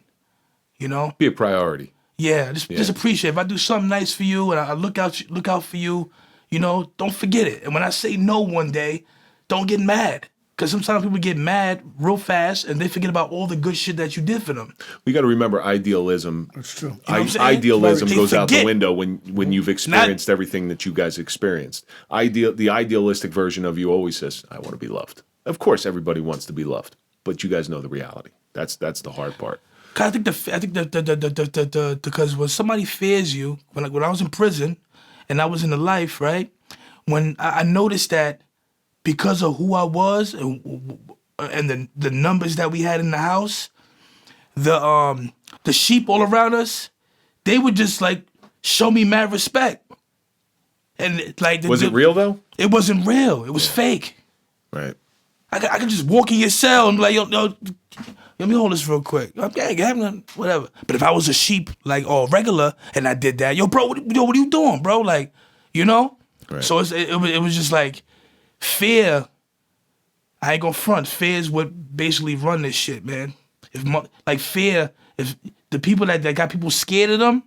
You know? Be a priority. Yeah, just appreciate. If I do something nice for you and I look out for you, you know, don't forget it. And when I say no one day, don't get mad. Because sometimes people get mad real fast and they forget about all the good shit that you did for them. We got to remember idealism. That's true. You know what I'm saying? Idealism They goes out the forget. window when you've experienced everything that you guys experienced. The idealistic version of you always says, "I want to be loved." Of course, everybody wants to be loved, but you guys know the reality. That's the hard part. Cause I think because when somebody fears you, when I was in prison and I was in the life, right? When I noticed that because of who I was and the numbers that we had in the house, the sheep all around us, they would just like show me mad respect. And like, Was it real though? It wasn't real. It was fake. Right. I could just walk in your cell and be like, yo, let me hold this real quick. Okay, whatever. But if I was a sheep, like, or regular, and I did that, yo, bro, what are you doing, bro? Like, you know? Right. So it was just like, fear, I ain't gonna front, fear is what basically run this shit, man. If the people that got people scared of them,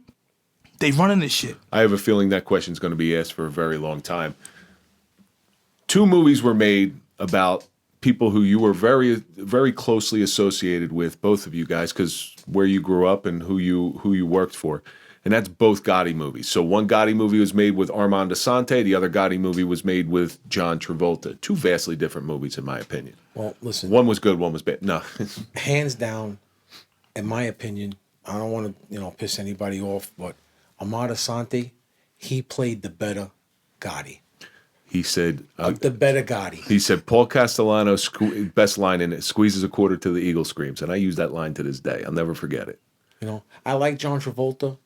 they running this shit. I have a feeling that question's going to be asked for a very long time. 2 movies were made about people who you were very, very closely associated with, both of you guys, because where you grew up and who you worked for. And that's both Gotti movies. So one Gotti movie was made with Armand Assante. The other Gotti movie was made with John Travolta. 2 vastly different movies, in my opinion. Well, listen. One was good, one was bad. No. Hands down, in my opinion, I don't want to, piss anybody off, but Armand Assante, he played the better Gotti. He said... the better Gotti. He said, Paul Castellano, best line in it, squeezes a quarter till the eagle screams. And I use that line to this day. I'll never forget it. I like John Travolta.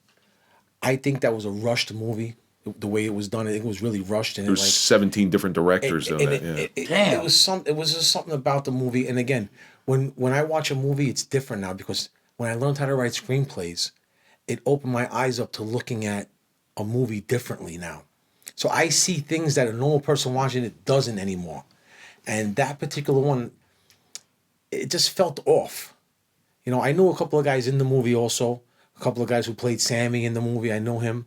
I think that was a rushed movie. The way it was done, I think it was really rushed. And There's 17 different directors on that. It was just something about the movie. And again, when I watch a movie, it's different now because when I learned how to write screenplays, it opened my eyes up to looking at a movie differently now. So I see things that a normal person watching it doesn't anymore. And that particular one, it just felt off. I knew a couple of guys in the movie also. A couple of guys who played Sammy in the movie. I know him.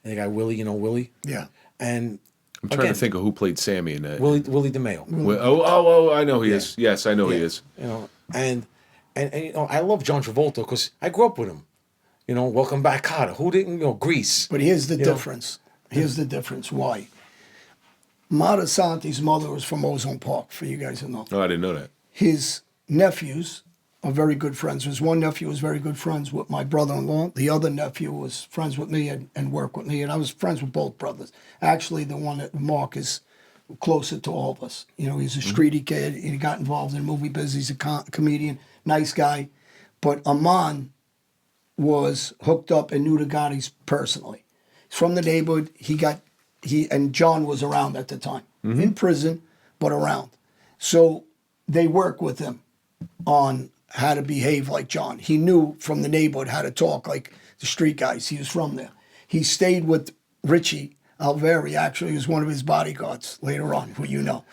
And the guy Willie, Willie? Yeah. And I'm trying to think of who played Sammy in that. Willie DeMeo. Oh, I know he is. Yes, I know he is. And I love John Travolta because I grew up with him. Welcome Back, Kotter. Who didn't, Grease. But here's the difference. Here's the difference. Why? Mata Santi's mother was from Ozone Park, for you guys to know. Oh, I didn't know that. His nephews are very good friends. His one nephew was very good friends with my brother-in-law. The other nephew was friends with me and worked with me. And I was friends with both brothers. Actually, the one that Mark is closer to all of us. He's a streety kid. He got involved in movie business. He's a comedian, nice guy. But Aman was hooked up and knew the Gottis personally. He's from the neighborhood. And John was around at the time. In prison, but around. So they worked with him on how to behave like John. He knew from the neighborhood how to talk like the street guys. He was from there. He stayed with Richie Alveri, actually, was one of his bodyguards later on, who you know.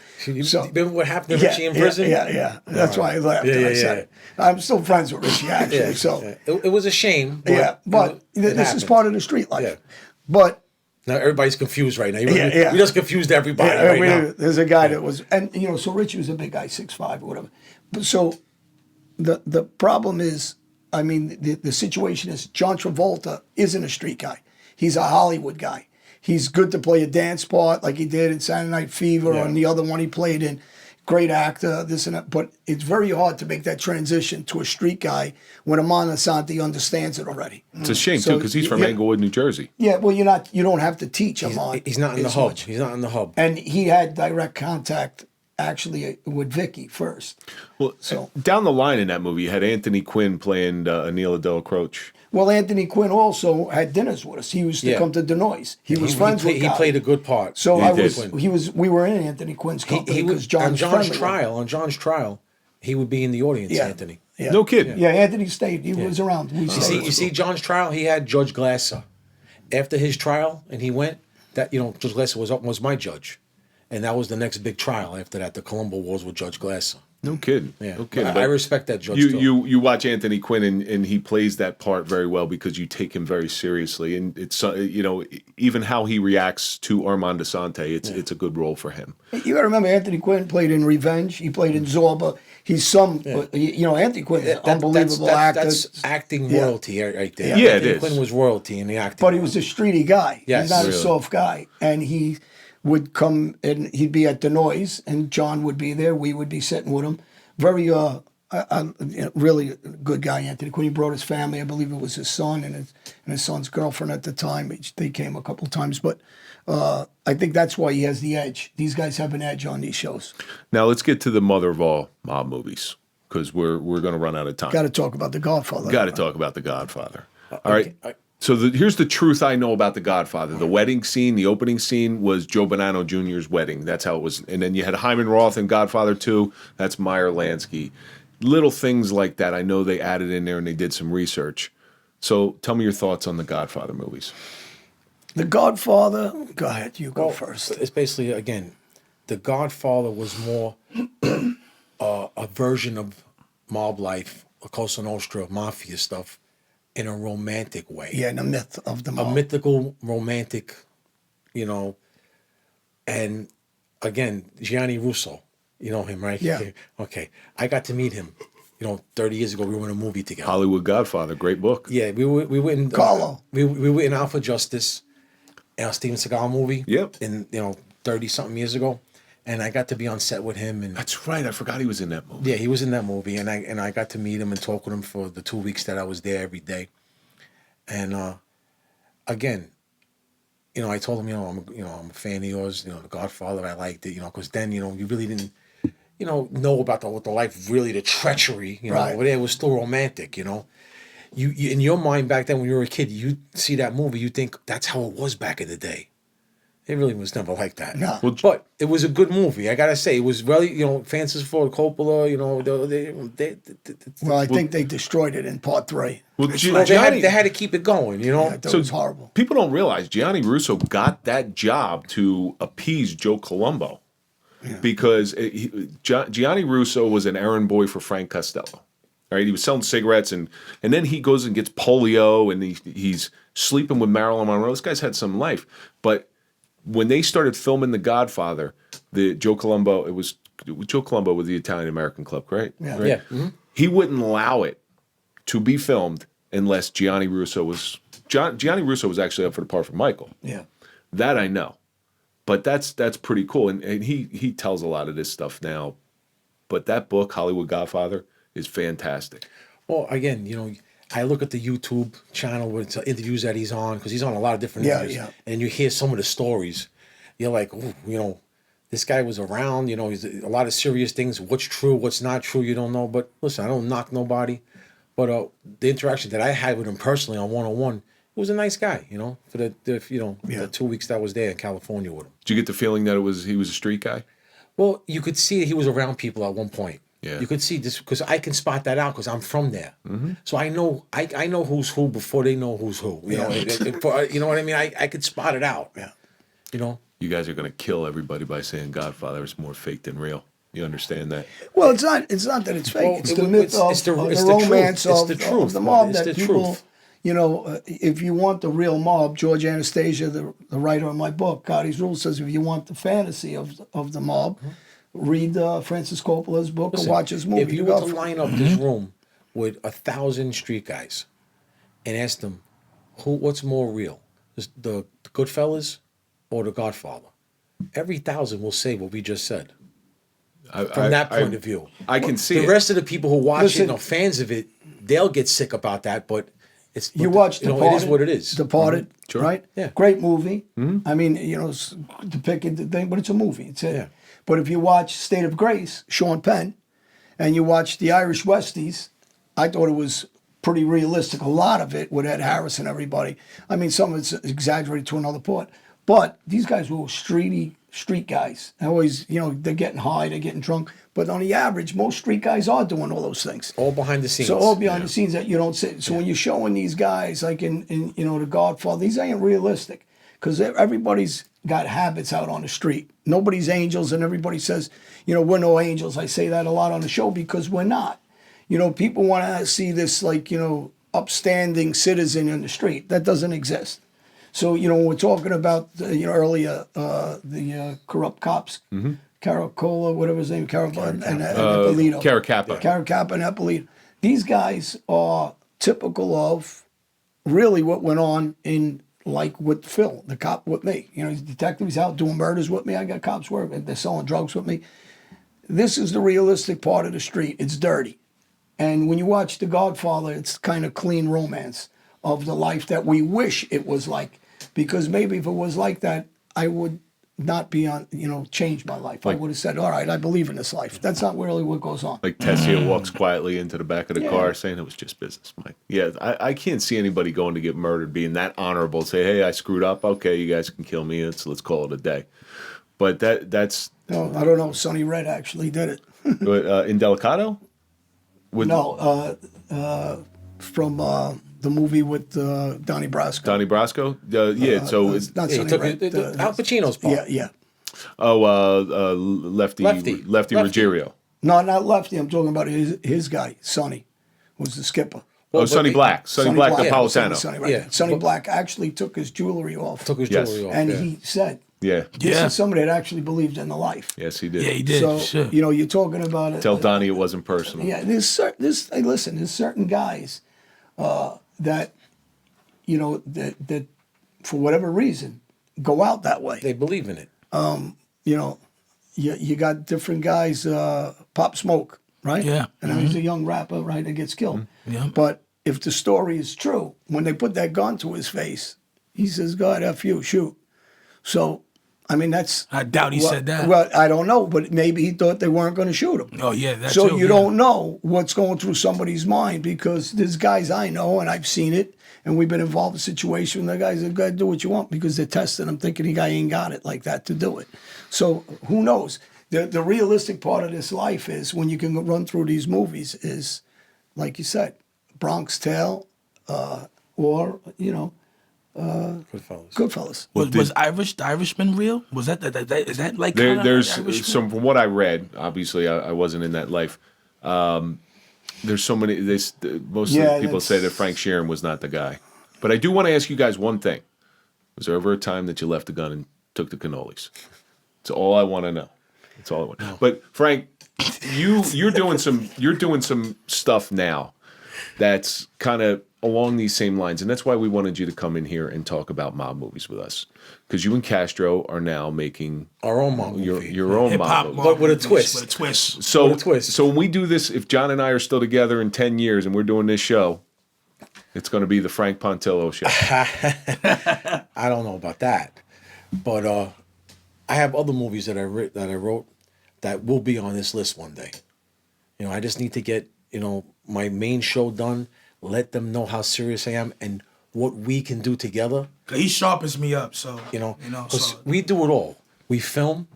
So, remember what happened to Richie in prison? Yeah. That's why I laughed. I said it. I'm still friends with Richie, actually. It was a shame. But, but this is part of the street life. Yeah. But now everybody's confused right now. We just confused everybody now. There's a guy that was, and so Richie was a big guy, 6'5" or whatever. But so the problem is, the situation is John Travolta isn't a street guy. He's a Hollywood guy. He's good to play a dance part like he did in Saturday Night Fever and the other one he played in. Great actor, this and that. But it's very hard to make that transition to a street guy when Aman Asante understands it already. It's a shame, too, because he's from Englewood, New Jersey. Yeah, well, you don't have to teach Aman. He's not in the hub. He's not in the hub. And he had direct contact actually with Vicky first. Well, So- down the line in that movie, you had Anthony Quinn playing Anila Del Croce. Well, Anthony Quinn also had dinners with us. He used to Yeah. come to Denoise. He was friends with He Gotti. played a good part. So He I did. was. We were in Anthony Quinn's company He because was John's on John's friendly with him. trial. On John's trial, he would be in the audience. Yeah. Anthony. Yeah. No kidding. Yeah, Anthony stayed. He was around. We stayed. You see, John's trial. He had Judge Glasser. After his trial, and he went. Judge Glasser was my judge, and that was the next big trial after that. The Colombo Wars with Judge Glasser. No kidding. Yeah, No kidding. I But respect that judge. too. you watch Anthony Quinn and he plays that part very well because you take him very seriously, and it's even how he reacts to Armand Asante, it's a good role for him. You got to remember, Anthony Quinn played in Revenge. He played in Zorba. He's Anthony Quinn, is an unbelievable actor. That's acting Yeah. royalty right there. Yeah, it Anthony is. Quinn was royalty in the acting. But he was a streety guy. Yes. He's not Really. a soft guy. And he would come and he'd be at Denoise, and John would be there. We would be sitting with him. Very, really good guy, Anthony Quinn. He brought his family. I believe it was his son and his son's girlfriend at the time. They came a couple of times. But I think that's why he has the edge. These guys have an edge on these shows. Now let's get to the mother of all mob movies because we're going to run out of time. Got to talk about The Godfather. Got to talk about The Godfather. All right. So here's the truth I know about The Godfather. The wedding scene, the opening scene was Joe Bonanno Jr.'s wedding. That's how it was. And then you had Hyman Roth in Godfather 2. That's Meyer Lansky. Little things like that. I know they added in there and they did some research. So tell me your thoughts on the Godfather movies. The Godfather. Go ahead. You go first. It's basically, again, The Godfather was more a version of mob life, cosa nostra, mafia stuff, in a romantic way. Yeah, and the myth of the A mob. mythical, romantic, and again, Gianni Russo, you know him, right? Yeah. Okay. I got to meet him, 30 years ago. We were in a movie together. Hollywood Godfather, great book. Yeah, we were in Carlo. we were in Alpha Justice, Steven Seagal movie. Yep. In 30 something years ago, and I got to be on set with him, and That's right. I forgot he was in that movie. yeah, he was in that movie, and I got to meet him and talk with him for the 2 weeks that I was there every day, and again, I told him, I'm a fan of yours, The Godfather, I liked it, because then you really didn't. Know about what the life really, the treachery, Right. over there was still romantic, You in your mind back then when you were a kid, you see that movie, you think that's how it was back in the day. It really was never like that. No. Well, But it was a good movie. I gotta say, it was really, Francis Ford Coppola. Well, I think they destroyed it in part 3. Well, they had to keep it going. That was horrible. People don't realize Gianni Russo got that job to appease Joe Colombo because Gianni Russo was an errand boy for Frank Costello. Right? He was selling cigarettes and then he goes and gets polio and he's sleeping with Marilyn Monroe. This guy's had some life. But when they started filming The Godfather, Joe Colombo with the Italian American Club, right? Yeah. Right? Yeah. Mm-hmm. He wouldn't allow it to be filmed unless Gianni Russo was actually up for the part for Michael. Yeah. That I know. But that's pretty cool. And he tells a lot of this stuff now. But that book, Hollywood Godfather, is fantastic. Well, again, I look at the YouTube channel with interviews that he's on, because he's on a lot of different interviews. Yeah. And you hear some of the stories. You're like, oh, this guy was around, he's a lot of serious things. What's true, what's not true, you don't know. But listen, I don't knock nobody. But the interaction that I had with him personally on one-on-one, he was a nice guy, for the 2 weeks that I was there in California with him. Did you get the feeling that he was a street guy? Well, you could see that he was around people at one point. Yeah. You could see this because I can spot that out because I'm from there. Mm-hmm. So I know who's who before they know who's who. You know what I mean? I could spot it out. Yeah. You guys are going to kill everybody by saying Godfather is more fake than real. You understand that? Well, it's not that it's fake. Well, it's the myth of the romance truth. It's the truth. of the mob It's that the people, truth. if you want the real mob, George Anastasia, the writer of my book, Gotti's Rule, says if you want the fantasy of the mob, read Francis Coppola's book or watch his movie. If you were to line up this room with 1,000 street guys and ask them, what's more real, the Goodfellas or the Godfather? Every 1,000 will say what we just said. From that point of view, I can see the it. rest of the people who watch Listen, it and are fans of it, they'll get sick about that. But You watch Departed. it is what it is. Departed, Sure. right? Yeah. Great movie. I mean, it's depicted the thing, but it's a movie. It's Yeah. But if you watch State of Grace, Sean Penn, and you watch The Irish Westies, I thought it was pretty realistic. A lot of it with Ed Harris and everybody. I mean, some of it's exaggerated to another point. But these guys were street guys. Always, they're getting high, they're getting drunk. But on the average, most street guys are doing all those things. All behind the scenes. So all behind the scenes that you don't see. So when you're showing these guys, like in The Godfather, these ain't realistic. Because everybody's got habits out on the street. Nobody's angels, and everybody says, we're no angels. I say that a lot on the show because we're not. People want to see this, upstanding citizen in the street. That doesn't exist. So, when we're talking about, earlier, the corrupt cops, Caracola, whatever his name, and Ippolito. Caracappa. Caracappa and Ippolito. These guys are typical of really what went on in, with Phil, the cop with me. He's a detective, he's out doing murders with me. I got cops working, they're selling drugs with me. This is the realistic part of the street. It's dirty. And when you watch The Godfather, it's kind of clean romance of the life that we wish it was like. Because maybe if it was like that, I would not be changed my life. I would have said, all right, I believe in this life. That's not really what goes on. Like Tessia walks quietly into the back of the car saying it was just business, Mike. Yeah, I can't see anybody going to get murdered being that honorable. Say, hey, I screwed up. Okay, you guys can kill me. Let's call it a day. But that's... No, I don't know. Sonny Red actually did it. In Delicato? From the movie with Donnie Brasco. Donnie Brasco? So... It's not Sonny Red. Al Pacino's part. Yeah. Oh, Lefty Ruggiero. No, not Lefty. I'm talking about his guy, Sonny, was the skipper. Sonny Black. Sonny Black, Napolitano. Sonny, right. Yeah. Sonny Black actually took his jewelry off. And he said, Yeah. this is somebody that actually believed in the life. Yes, he did. Yeah, he did. So, Sure. you're talking about it. Tell Donnie it wasn't personal. Yeah, there's certain guys that, that for whatever reason go out that way. They believe in it. You got different guys, Pop Smoke, right? Yeah. And he's a young rapper, right, that gets killed. Yeah. But if the story is true, when they put that gun to his face, he says, God, F you, shoot. So, I mean, that's... I doubt he said that. Well, I don't know, but maybe he thought they weren't going to shoot him. Oh, yeah, that's So true, you don't know what's going through somebody's mind because there's guys I know, and I've seen it, and we've been involved in situations, and the guys have got to do what you want because they're testing them, thinking the guy ain't got it like that to do it. So who knows? The realistic part of this life is when you can run through these movies is, like you said, Bronx Tale, or Goodfellas. Was the Irishman real? Was that is that like There's Irishman? some, from what I read, obviously I wasn't in that life. There's so many, most of the people say that Frank Sheeran was not the guy. But I do want to ask you guys one thing. Was there ever a time that you left the gun and took the cannolis? That's all I want to know. That's all I want. No. But Frank, you're doing some stuff now that's kind of along these same lines, and that's why we wanted you to come in here and talk about mob movies with us, because you and Kastro are now making our own mob movie. your own mob movie. But with a twist. With a twist. So when we do this, if John and I are still together in 10 years and we're doing this show, it's going to be the Frank Pontillo show. I don't know about that, but I have other movies that I wrote that will be on this list one day. I just need to get my main show done. Let them know how serious I am and what we can do together. He sharpens me up, so so we do it all. We film,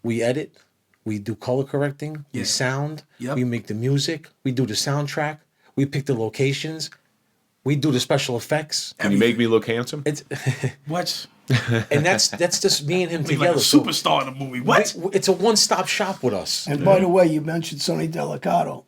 we edit, we do color correcting, we sound, we make the music, we do the soundtrack, we pick the locations, we do the special effects. Can you make me look handsome? It's what? And that's just me and him Like together. a superstar in the movie. What? It's a one-stop shop with us. And by the way, you mentioned Sonny Delicato.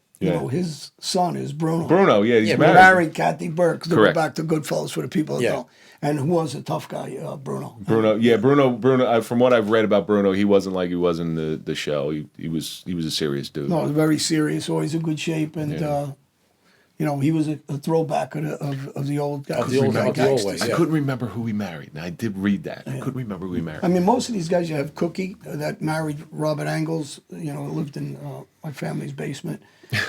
His son is Bruno. Bruno, he's married. Married Kathy Burke. To Correct. go back to Goodfellas for the people that don't. And who was a tough guy, Bruno. Bruno. From what I've read about Bruno, he wasn't like he was in the show. He was a serious dude. No, very serious, always in good shape, and You know, he was a throwback of the old guys. Of the old gangsters. way, I yeah. couldn't remember who he married. And I did read that. I couldn't remember who he married. I mean, most of these guys, you have Cookie that married Robert Angles, you know, lived in my family's basement.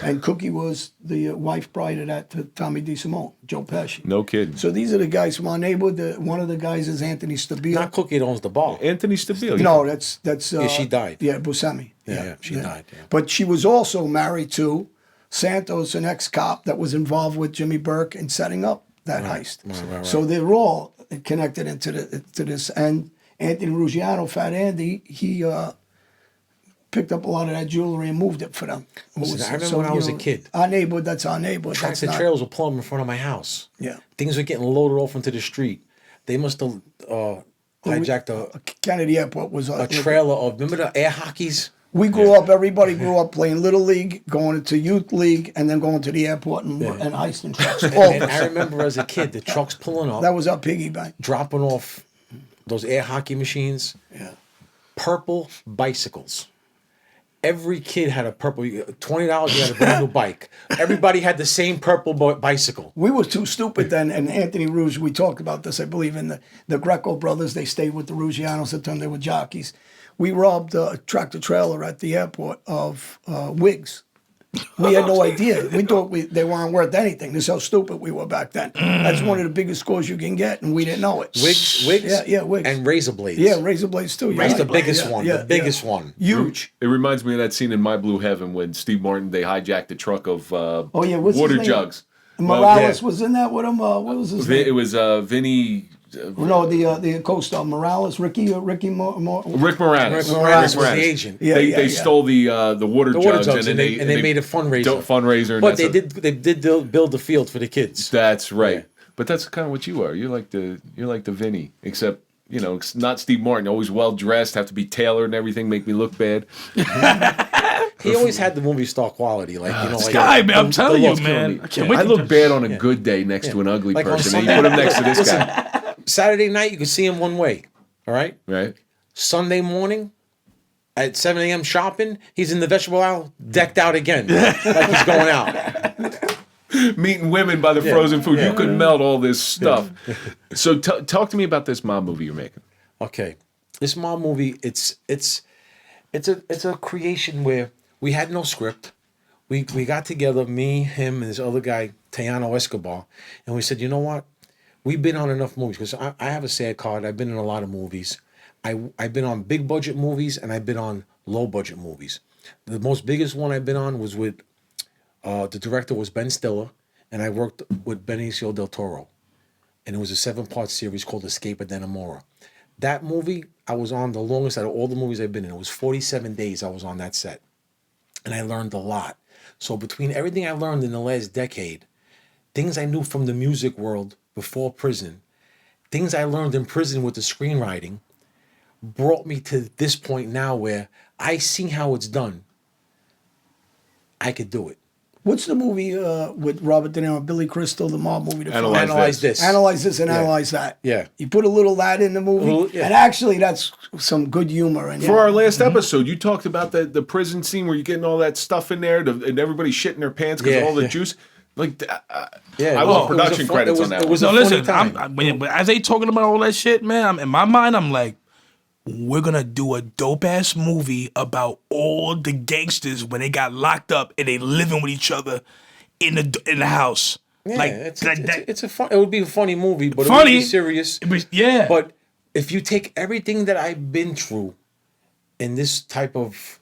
And Cookie was the wife bride of that to Tommy DeSimone, Joe Pesci. No kidding. So these are the guys from our neighborhood. One of the guys is Anthony Stabile. Not Cookie that owns the bar. Anthony Stabile. No, that's Yeah, she died. Yeah, Buscemi. Yeah, she died, yeah. But she was also married to Santos, an ex-cop that was involved with Jimmy Burke in setting up that heist. Right. So they're all connected into this. And Anthony Ruggiano, Fat Andy, he picked up a lot of that jewelry and moved it for them. Listen, I remember when I was a kid. Our neighborhood, that's our neighborhood. That's Tractor not, trailers were pulling in front of my house. Yeah. Things were getting loaded off into the street. They must have hijacked Kennedy Airport was a trailer of, remember the air hockeys? We grew up, everybody grew up playing Little League, going to Youth League, and then going to the airport and heisting trucks. All And of I us. remember as a kid, the trucks pulling up, That was our piggy bank. dropping off those air hockey machines, Yeah. purple bicycles. Every kid had a purple, $20, you had a brand new bike. Everybody had the same purple bicycle. We were too stupid then, and Anthony Rouge, we talked about this, I believe, in the Greco brothers, they stayed with the Ruggianos at the time, they were jockeys. We robbed a tractor trailer at the airport of wigs. We had no idea. We thought they weren't worth anything. This is how stupid we were back then. That's one of the biggest scores you can get, and we didn't know it. Wigs? Yeah, wigs. And razor blades. Yeah, razor blades too. That's Yeah. the biggest Yeah, one. yeah, The biggest yeah. one. Huge. It reminds me of that scene in My Blue Heaven when Steve Martin, they hijacked a truck of Oh yeah, what's water his name? jugs. Morales was in that with him. What was his name? It was Vinny. No, the co-star Morales, Rick Moranis. Rick Moranis. Rick Moranis was the agent. Yeah, They stole the water The water jugs, jugs, and and they made a fundraiser. Fundraiser. But they did build the field for the kids. That's right. Yeah. But that's kind of what you are. You're like the Vinny, except you know, it's not Steve Martin. Always well dressed, have to be tailored and everything, make me look bad. He always had the movie star quality, like you know, like Guy, man, I'm the telling you, looks man. killing I can't me. wait I to look bad on a good day next to an ugly Like on person. And you Sunday- put him next to this Listen, guy, Saturday night you could see him one way, all right. right? Sunday morning at 7 a.m. shopping, he's in the vegetable aisle, decked out again, like he's going out. Meeting women by the frozen food. You could melt all this stuff. So talk to me about this mob movie you're making. Okay, this mob movie, it's a creation where we had no script. We got together, me, him, and this other guy, Tejano Escobar, and we said, you know what? We've been on enough movies because I have a sad card. I've been in a lot of movies. I've been on big budget movies and I've been on low budget movies. The most biggest one I've been on was with the director was Ben Stiller, and I worked with Benicio del Toro, and it was a 7-part series called Escape at Dannemora. That movie I was on the longest out of all the movies I've been in. It was 47 days I was on that set, and I learned a lot. So between everything I learned in the last decade, things I knew from the music world before prison, things I learned in prison with the screenwriting, brought me to this point now where I see how it's done. I could do it. What's the movie with Robert De Niro, Billy Crystal, the mob movie? Analyze this. Analyze this and analyze that. Yeah. You put a little of that in the movie, Well, yeah. and actually that's some good humor. And For our last episode, you talked about the prison scene where you're getting all that stuff in there and everybody shitting their pants because of all the juice. Like, I want production credits on that. It was No, a funny listen. time. As they talking about all that shit, man, in my mind, I'm like, we're gonna do a dope ass movie about all the gangsters when they got locked up and they living with each other in the house. Yeah, Like it's a fun. It would be a funny movie, but Funny. it would be serious. Yeah. But if you take everything that I've been through in this type of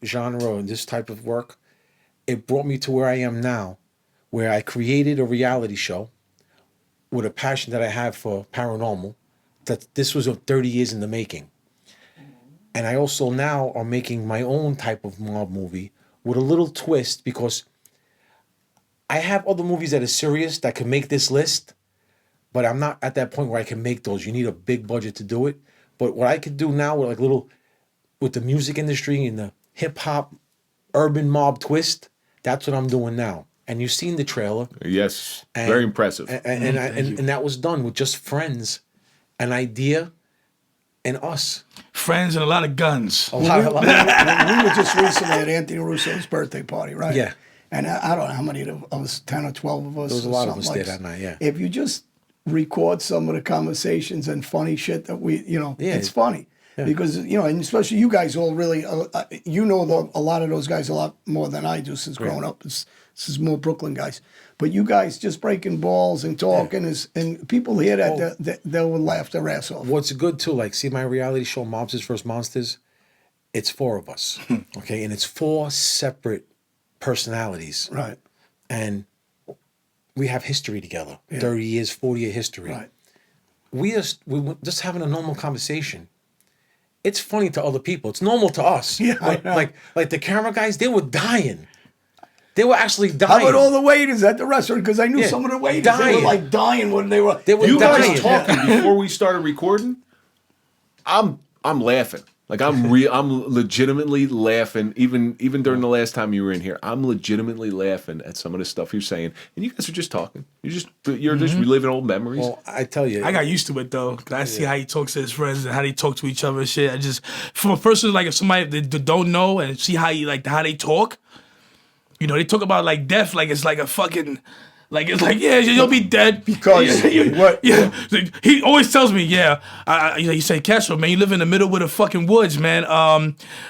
genre and this type of work, it brought me to where I am now, where I created a reality show with a passion that I have for paranormal. That this was 30 years in the making, and I also now are making my own type of mob movie with a little twist because I have other movies that are serious that can make this list, but I'm not at that point where I can make those. You need a big budget to do it. But what I could do now with the music industry and the hip hop urban mob twist, that's what I'm doing now. And you've seen the trailer. Yes, And- very impressive. And that was done with just friends, an idea, and us. friends and a lot of guns. A lot. we were just recently at Anthony Russo's birthday party, right? Yeah. and I don't know how many of us, 10 or 12 of us. There was a or lot of us something there that night, yeah. If you just record some of the conversations and funny shit that we, Yeah. it's funny. Yeah. Because, and especially you guys all really, a lot of those guys a lot more than I do since growing up. This is more Brooklyn guys. But you guys just breaking balls and talking, and people hear that, they will laugh their ass off. What's good too, like, see my reality show, Mobsters vs. Monsters? It's 4 of us, okay? And it's 4 separate personalities. Right. And we have history together, 30 years, 40-year history. Right. We were just having a normal conversation. It's funny to other people. It's normal to us. Yeah, I know. Like the camera guys, they were dying. They were actually How dying. about all the waiters at the restaurant? Because I knew Yeah, some of the waiters, they dying. were like dying when they were. They were You dying. guys talking before we started recording, I'm laughing. Like I'm legitimately laughing. Even during the last time you were in here, I'm legitimately laughing at some of the stuff you're saying. And you guys are just talking. You're just reliving old memories. Well, I tell you. I got used to it though, cause I see how he talks to his friends and how they talk to each other and shit. I just, from a person like if somebody that don't know and see how how they talk, they talk about like death like it's like a fucking. Like it's like you'll be dead Because what? Yeah, he always tells me he said Kastro, man, you live in the middle of the fucking woods, man.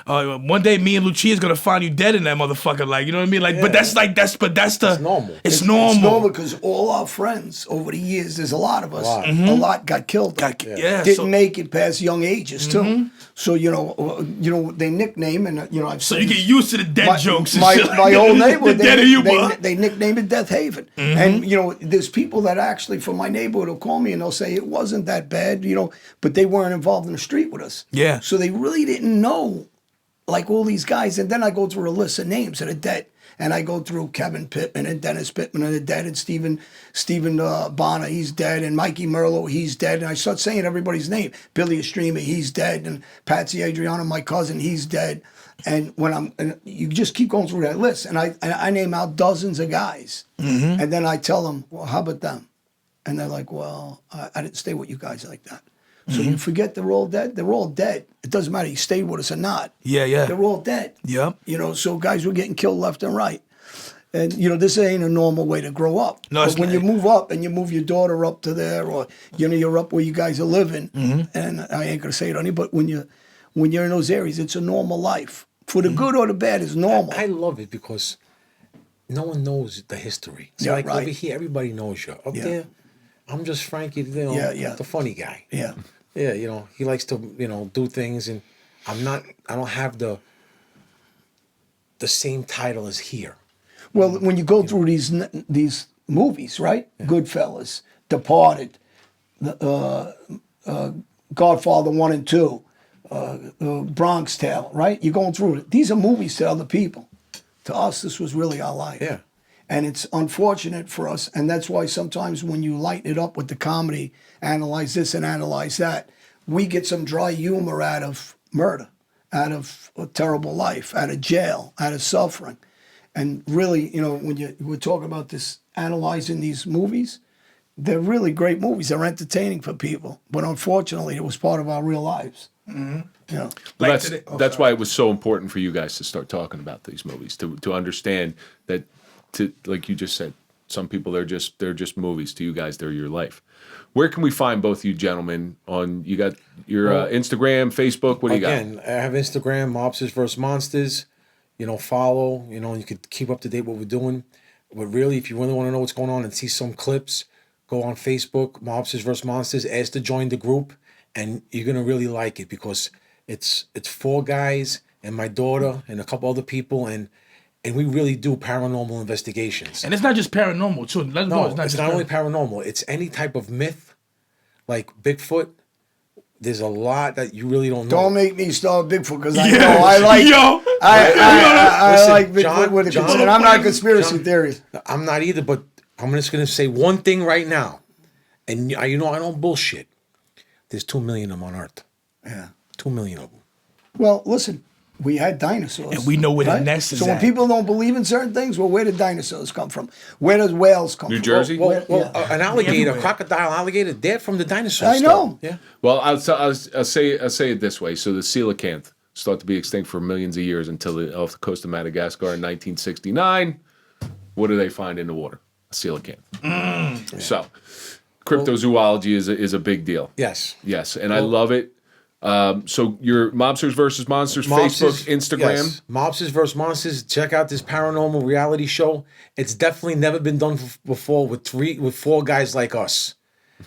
One day me and Lucia's gonna find you dead in that motherfucker, like you know what I mean, like. But that's the normal. It's normal. It's normal because all our friends over the years, there's a lot of us. A lot got killed. Didn't make it past young ages too. So they nickname and I've So you get used to the dead jokes. And My shit like my that. old neighborhood, The dead humor. they nickname it Death Haven. And there's people that actually from my neighborhood will call me and they'll say it wasn't that bad, but they weren't involved in the street with us. Yeah. So they really didn't know, like all these guys. And then I go through a list of names that are dead. And I go through Kevin Pittman and Dennis Pittman and they're dead, and Stephen Bonner, he's dead, and Mikey Merlo, he's dead. And I start saying everybody's name. Billy Estrema, he's dead, and Patsy Adriano, my cousin, he's dead. And you just keep going through that list, and I name out dozens of guys, and then I tell them, well, how about them? And they're like, well, I didn't stay with you guys like that. So you forget they're all dead? They're all dead. It doesn't matter you stayed with us or not. Yeah. They're all dead. Yep. So guys were getting killed left and right. And, this ain't a normal way to grow up. No, but when you move up and you move your daughter up to there, or, you're up where you guys are living, and I ain't going to say it on you, but when you're in those areas, it's a normal life. For the good or the bad, it's normal. I love it because no one knows the history. So Yeah, like right. over here, everybody knows you. Up there, I'm just Frankie, the funny guy. Yeah. Yeah, he likes to, do things, and I don't have the same title as here. Well, when you go through these movies, right? Goodfellas, Departed, Godfather 1 and 2, Bronx Tale, right? You're going through it. These are movies to other people. To us, this was really our life. Yeah. And it's unfortunate for us. And that's why sometimes when you lighten it up with the comedy, analyze this and analyze that, we get some dry humor out of murder, out of a terrible life, out of jail, out of suffering. And really, when we're talking about this, analyzing these movies, they're really great movies. They're entertaining for people. But unfortunately, it was part of our real lives. That's why it was so important for you guys to start talking about these movies, to understand that, like you just said, some people they're just movies. To you guys, they're your life. Where can we find both you gentlemen on? You got your Instagram, Facebook. What do you got? Again, I have Instagram, Mobsters vs. Monsters. Follow. You could keep up to date what we're doing. But really, if you really want to know what's going on and see some clips, go on Facebook, Mobsters vs. Monsters. Ask to join the group, and you're gonna really like it because it's 4 guys and my daughter and a couple other people, and we really do paranormal investigations. And it's not just paranormal too. Let us know It's not only paranormal. It's any type of myth, like Bigfoot. There's a lot that you really don't know. Don't make me start Bigfoot because I know I like. I Listen, like Bigfoot John- with a John- and I'm not conspiracy John- theories. I'm not either, but I'm just going to say one thing right now. And I don't bullshit. There's 2 million of them on Earth. Yeah. 2 million of them. Well, listen, we had dinosaurs. And we know where the nest is So when at. people don't believe in certain things, well, where did dinosaurs come from? Where does whales come New from? Jersey? Where- Well, yeah. an alligator, Everywhere. crocodile, alligator, they're from the dinosaurs. I know. Yeah. Well, I'll say it this way. So the coelacanth started to be extinct for millions of years until off the coast of Madagascar in 1969. what do they find in the water? A coelacanth. So, cryptozoology is a big deal. Yes. Yes, and I love it. So your Mobsters versus Monsters, Facebook, Instagram. Yes. Mobsters versus Monsters. Check out this paranormal reality show. It's definitely never been done before with 4 guys like us,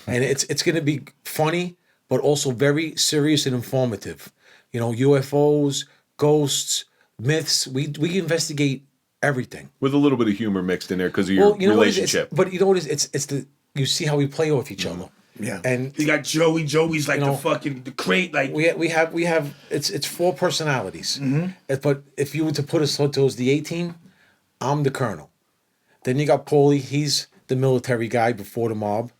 and it's going to be funny, but also very serious and informative. You know, UFOs, ghosts, myths. We investigate everything With a little bit of humor mixed in there because of your relationship. But you know what it is? It's the you see how we play off each other. Yeah. And You got Joey. Joey's like You know, the fucking the crate. Like we have it's 4 personalities. But if you were to put us towards the 18, I'm the colonel. Then you got Paulie, he's the military guy before the mob.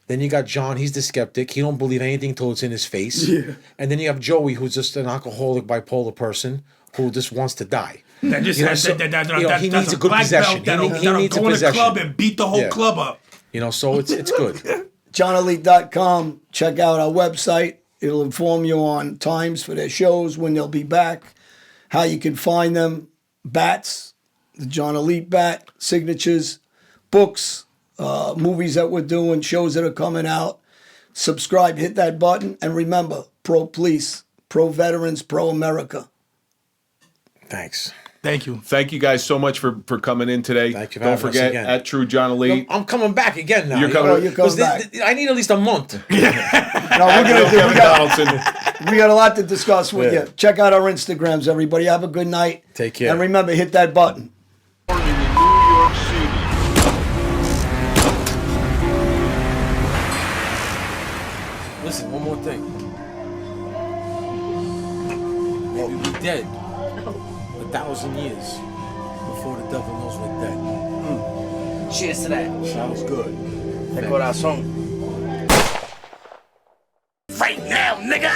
Then you got John, he's the skeptic. He don't believe anything till it's in his face. Yeah. And then you have Joey, who's just an alcoholic, bipolar person who just wants to die. that just You know, has so, he needs a good possession. That'll He needs a go in the possession. club and beat the whole Yeah. club up. You know, so it's good. JohnAlite.com. Check out our website. It'll inform you on times for their shows, when they'll be back, how you can find them, bats, the John Alite bat, signatures, books, movies that we're doing, shows that are coming out. Subscribe, hit that button, and remember, pro police, pro veterans, pro America. Thanks. Thank you. Thank you guys so much for coming in today. Thank you for Don't having us forget, again. at True John Alite. I'm coming back again now. You're you coming- know, you're coming 'cause back. I need at least a month. No, we're gonna do. Kevin Donaldson. We got a lot to discuss with Yeah. you. Check out our Instagrams, everybody. Have a good night. Take care. And remember, hit that button. Born in New York City. Listen, one more thing. Maybe we're dead 1,000 years before the devil knows we're dead. Cheers to that. Sounds good. De corazón. Right now, nigga.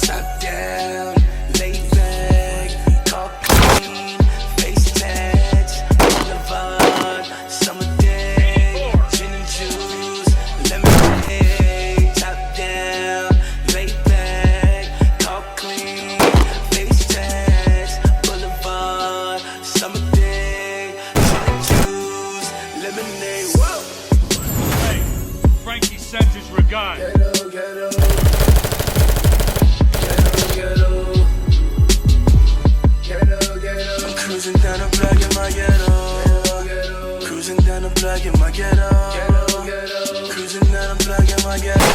Top down, lay back, talk clean, face tats, boulevard, summer day, gin and juice, lemonade. Top down, lay back, talk clean, face tats, boulevard, summer day, gin and juice, lemonade. Whoa. Hey, Frankie sends his regard. Ghetto, ghetto. I'm cruising down the block in my ghetto. Cruising down the block in my ghetto. Cruising down the block in my ghetto.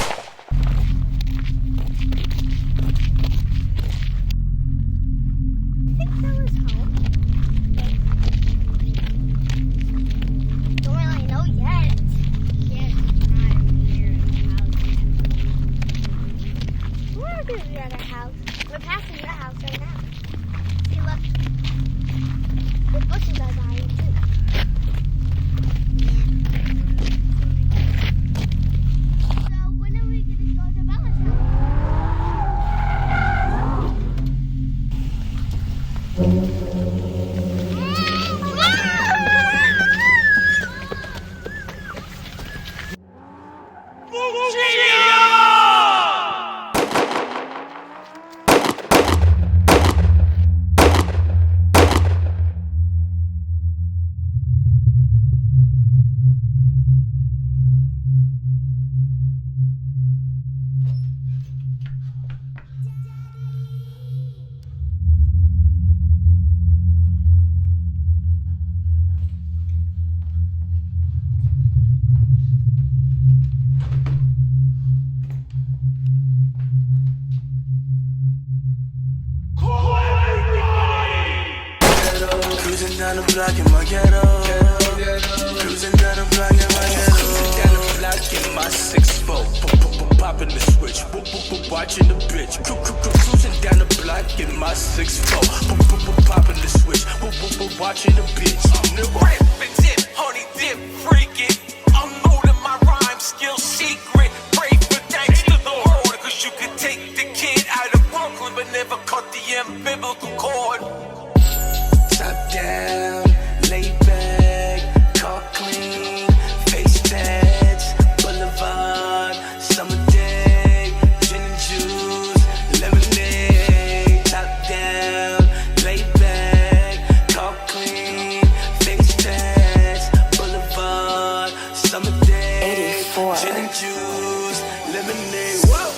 Don't really know yet. Yes, I'm here at the house. We're gonna be at our house. We're passing your house right now. See, look. The bushes are dying too. So when are we gonna go to Bella's Cruising down the block in my ghetto. Cruising down the block in my ghetto. Cruising down the block in my 6'4". Popping the switch, watching the bitch. Cruising down the block in my 6'4". Popping the switch, watching the bitch. Rapping dip, honey dip, freaking. I'm loading my rhyme skill secret. Pray for thanks to the Lord, cause you could take the kid out of Brooklyn, but never cut the umbilical cord. Top down, lay back, talk clean, face tats, boulevard, summer day, gin and juice, lemonade. Top down, lay back, talk clean, face tats. juice, lemonade. Whoa.